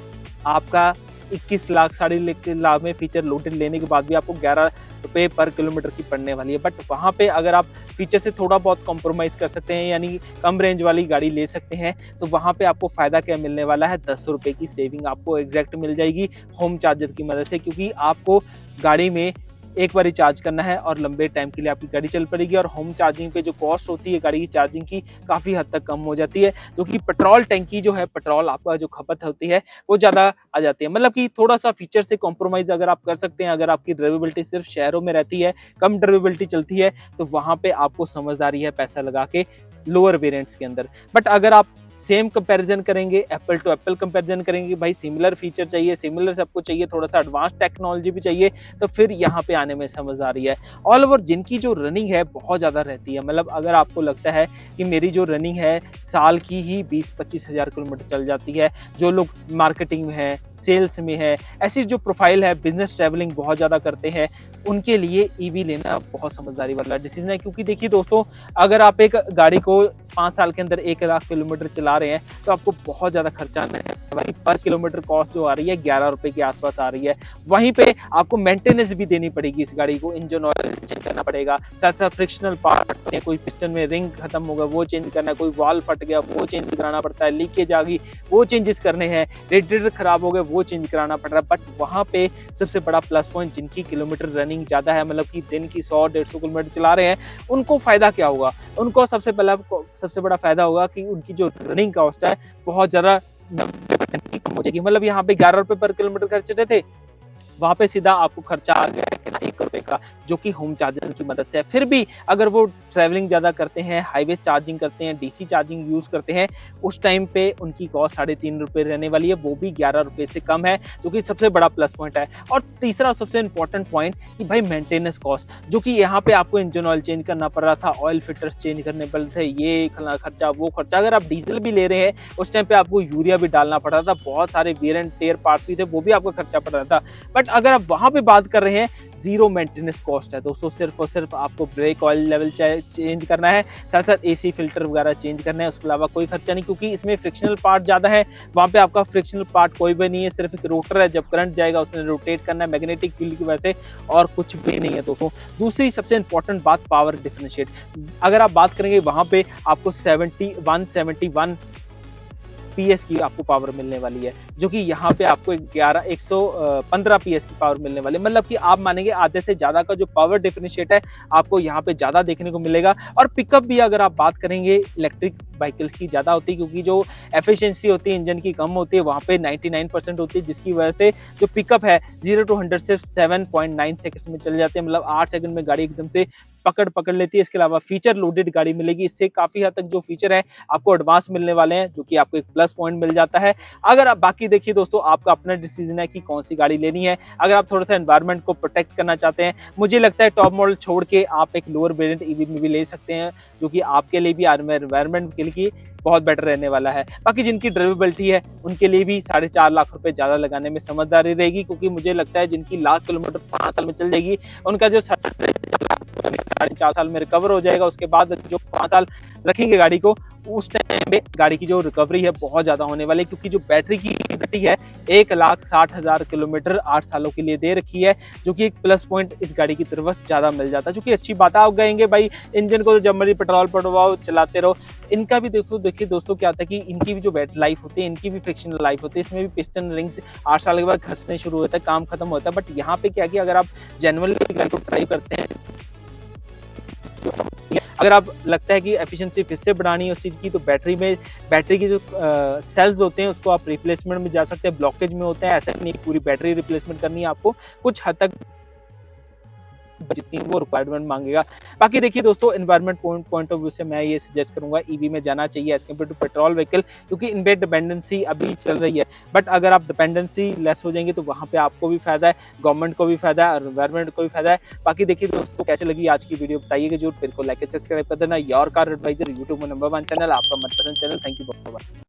आपका 21 लाख 21.5 लाख में फीचर लोडेड लेने के बाद भी आपको 11 रुपए पर किलोमीटर की पड़ने वाली है। बट वहाँ पे अगर आप फीचर से थोड़ा बहुत कॉम्प्रोमाइज़ कर सकते हैं, यानी कम रेंज वाली गाड़ी ले सकते हैं, तो वहाँ पे आपको फ़ायदा क्या मिलने वाला है, 10 रुपये की सेविंग आपको एग्जैक्ट मिल जाएगी होम चार्जर की मदद से, क्योंकि आपको गाड़ी में एक बार ही चार्ज करना है और लंबे टाइम के लिए आपकी गाड़ी चल पड़ेगी। और होम चार्जिंग पे जो कॉस्ट होती है गाड़ी की चार्जिंग की काफ़ी हद तक कम हो जाती है, क्योंकि पेट्रोल टंकी जो है, पेट्रोल आपका जो खपत होती है वो ज़्यादा आ जाती है। मतलब कि थोड़ा सा फीचर से कॉम्प्रोमाइज़ अगर आप कर सकते हैं, अगर आपकी ड्राइवेबिलिटी सिर्फ शहरों में रहती है, कम ड्राइवेबिलिटी चलती है, तो वहाँ पर आपको समझदारी है पैसा लगा के लोअर वेरिएंट्स के अंदर। बट अगर आप सेम कंपैरिजन करेंगे, एप्पल टू एप्पल कंपैरिजन करेंगे, भाई सिमिलर फीचर चाहिए, सिमिलर सबको चाहिए, थोड़ा सा एडवांस टेक्नोलॉजी भी चाहिए, तो फिर यहाँ पे आने में समझ आ रही है। ऑल ओवर जिनकी जो रनिंग है बहुत ज़्यादा रहती है, मतलब अगर आपको लगता है कि मेरी जो रनिंग है साल की ही 20-25 हज़ार किलोमीटर चल जाती है, जो लोग मार्केटिंग में है, सेल्स में है, ऐसी जो प्रोफाइल है, बिजनेस ट्रैवलिंग बहुत ज़्यादा करते हैं, उनके लिए ईवी लेना बहुत समझदारी वाला डिसीजन है। क्योंकि देखिए दोस्तों, अगर आप एक गाड़ी को 5 साल के अंदर 1 लाख किलोमीटर चला रहे हैं तो आपको बहुत ज़्यादा खर्चा आना है। वहीं पर किलोमीटर कॉस्ट जो आ रही है 11 रुपए के आसपास आ रही है। वहीं पे आपको मेंटेनेंस भी देनी पड़ेगी इस गाड़ी को, इंजन ऑयल चेंज करना पड़ेगा, साथ साथ फ्रिक्शनल पार्ट, कोई पिस्टन में रिंग खत्म होगा वो चेंज करना है, कोई वाल्व फट गया वो चेंज कराना पड़ता है, लीकेज आ गई वो चेंजेस करने हैं, रेडिएटर खराब हो गए वो चेंज कराना पड़ रहा है। बट वहाँ पे सबसे बड़ा प्लस पॉइंट, जिनकी किलोमीटर रनिंग ज़्यादा है, मतलब कि दिन की 100-150 किलोमीटर चला रहे हैं, उनको फायदा क्या होगा? उनको सबसे बड़ा फायदा होगा कि उनकी जो रनिंग कॉस्ट है बहुत ज़्यादा 90% की कम हो जाएगी। मतलब यहाँ पे 11 रुपए पर किलोमीटर खर्च रहे थे, वहाँ पे सीधा आपको खर्चा आ गया है ना 1 रुपए का, जो कि होम चार्जर की मदद से है। फिर भी अगर वो ट्रैवलिंग ज़्यादा करते हैं, हाईवे चार्जिंग करते हैं, डीसी चार्जिंग यूज़ करते हैं, उस टाइम पे उनकी कॉस्ट 3.5 रुपए रहने वाली है, वो भी 11 रुपए से कम है, जो कि सबसे बड़ा प्लस पॉइंट है। और तीसरा सबसे इंपॉर्टेंट पॉइंट कि भाई मेंटेनेंस कॉस्ट, जो कि यहाँ पे आपको इंजन ऑयल चेंज करना पड़ रहा था, ऑयल फिल्टर्स चेंज करने पड़ रहे थे, ये खर्चा वो खर्चा। अगर आप डीजल भी ले रहे हैं उस टाइम पे आपको यूरिया भी डालना पड़ रहा था, बहुत सारे वियर एंड टेयर पार्ट्स भी थे, वो भी आपका खर्चा पड़ रहा था। बट अगर आप वहाँ पे बात कर रहे हैं, जीरो मेंटेनेंस कॉस्ट है दोस्तों, सिर्फ और सिर्फ आपको ब्रेक ऑयल लेवल चेंज करना है, साथ साथ एसी फिल्टर वगैरह चेंज करना है, उसके अलावा कोई खर्चा नहीं। क्योंकि इसमें फ्रिक्शनल पार्ट ज़्यादा है, वहाँ पे आपका फ्रिक्शनल पार्ट कोई भी नहीं है, सिर्फ एक रोटर है, जब करंट जाएगा उसने रोटेट करना है मैग्नेटिक फील्ड की वजह से, और कुछ भी नहीं है दोस्तों। दूसरी सबसे इंपॉर्टेंट बात, पावर डिफरेंशिएट। अगर आप बात करेंगे वहाँ पे आपको 171 PS की आपको पावर मिलने वाली है, जो कि यहाँ पे आपको 115 PS की पावर मिलने वाली है। मतलब कि आप मानेंगे आधे से ज़्यादा का जो पावर डिफरेंशिएट है आपको यहाँ पे ज़्यादा देखने को मिलेगा। और पिकअप भी अगर आप बात करेंगे इलेक्ट्रिक व्हीकल्स की ज़्यादा होती है, क्योंकि जो एफिशिएंसी होती है इंजन की कम होती है, वहाँ पे 99% होती है, जिसकी वजह से जो पिकअप है 0 to 100 सिर्फ 7.9 सेकंड्स में चले जाते हैं। मतलब 8 सेकंड में गाड़ी एकदम से पकड़ लेती है। इसके अलावा फीचर लोडेड गाड़ी मिलेगी, इससे काफ़ी हद तक जो फीचर है आपको एडवांस मिलने वाले हैं, जो कि आपको एक प्लस पॉइंट मिल जाता है। अगर आप बाकी देखिए दोस्तों, आपका अपना डिसीजन है कि कौन सी गाड़ी लेनी है। अगर आप थोड़ा सा एनवायरनमेंट को प्रोटेक्ट करना चाहते हैं, मुझे लगता है टॉप मॉडल छोड़ के आप एक लोअर वेरिएंट ईवी में भी ले सकते हैं, जो कि आपके लिए भी एनवायरनमेंट के लिए बहुत बेटर रहने वाला है। बाकी जिनकी ड्राइवेबिलिटी है उनके लिए भी 4.5 लाख रुपए ज़्यादा लगाने में समझदारी रहेगी, क्योंकि मुझे लगता है जिनकी लाख किलोमीटर 5 साल में चल जाएगी, उनका जो 4.5 साल में रिकवर हो जाएगा। उसके बाद जो 5 साल रखेंगे गाड़ी को, उस टाइम पे गाड़ी की जो रिकवरी है बहुत ज़्यादा होने वाली है, क्योंकि जो बैटरी की कैपेसिटी है 1,60,000 किलोमीटर 8 सालों के लिए दे रखी है, जो कि एक प्लस पॉइंट इस गाड़ी की तरफ ज़्यादा मिल जाता है, जो कि अच्छी बात है। आप कहेंगे भाई इंजन को तो जब मर्जी पेट्रोल पड़वाओ चलाते रहो, इनका भी देखिए दोस्तों क्या होता है कि इनकी भी जो बैटरी लाइफ होती है, इनकी भी फ्रिक्शनल लाइफ होती है, इसमें भी पिस्टन रिंग्स 8 साल के बाद घसने शुरू होता है, काम खत्म होता है। बट यहाँ पे क्या कि अगर आप जेन्युइनली गाड़ी को ट्राई करते हैं, अगर आप लगता है कि एफिशिएंसी फिर से बढ़ानी है उस चीज़ की, तो बैटरी की जो सेल्स होते हैं उसको आप रिप्लेसमेंट में जा सकते हैं, ब्लॉकेज में होते हैं, ऐसा नहीं पूरी बैटरी रिप्लेसमेंट करनी है आपको, कुछ हद तक जितनी वो रिक्वायरमेंट मांगेगा। बाकी देखिए दोस्तों, एनवायरनमेंट पॉइंट ऑफ व्यू से मैं ये सजेस्ट करूंगा ईवी में जाना चाहिए as compare to petrol vehicle, क्योंकि इनपे डिपेंडेंसी अभी चल रही है। बट अगर आप डिपेंडेंसी लेस हो जाएंगे तो वहाँ पे आपको भी फायदा है, गवर्नमेंट को भी फायदा है और एनवायरनमेंट को भी फायदा है। बाकी देखिए दोस्तों, कैसे लगी आज की वीडियो बताइएगा जरूर, फिर को लाइक सब्सक्राइब कर देना। योर कार एडवाइजर यूट्यूब में नंबर 1 चैनल, आपका मनपसंद चैनल। थैंक यू बहुत।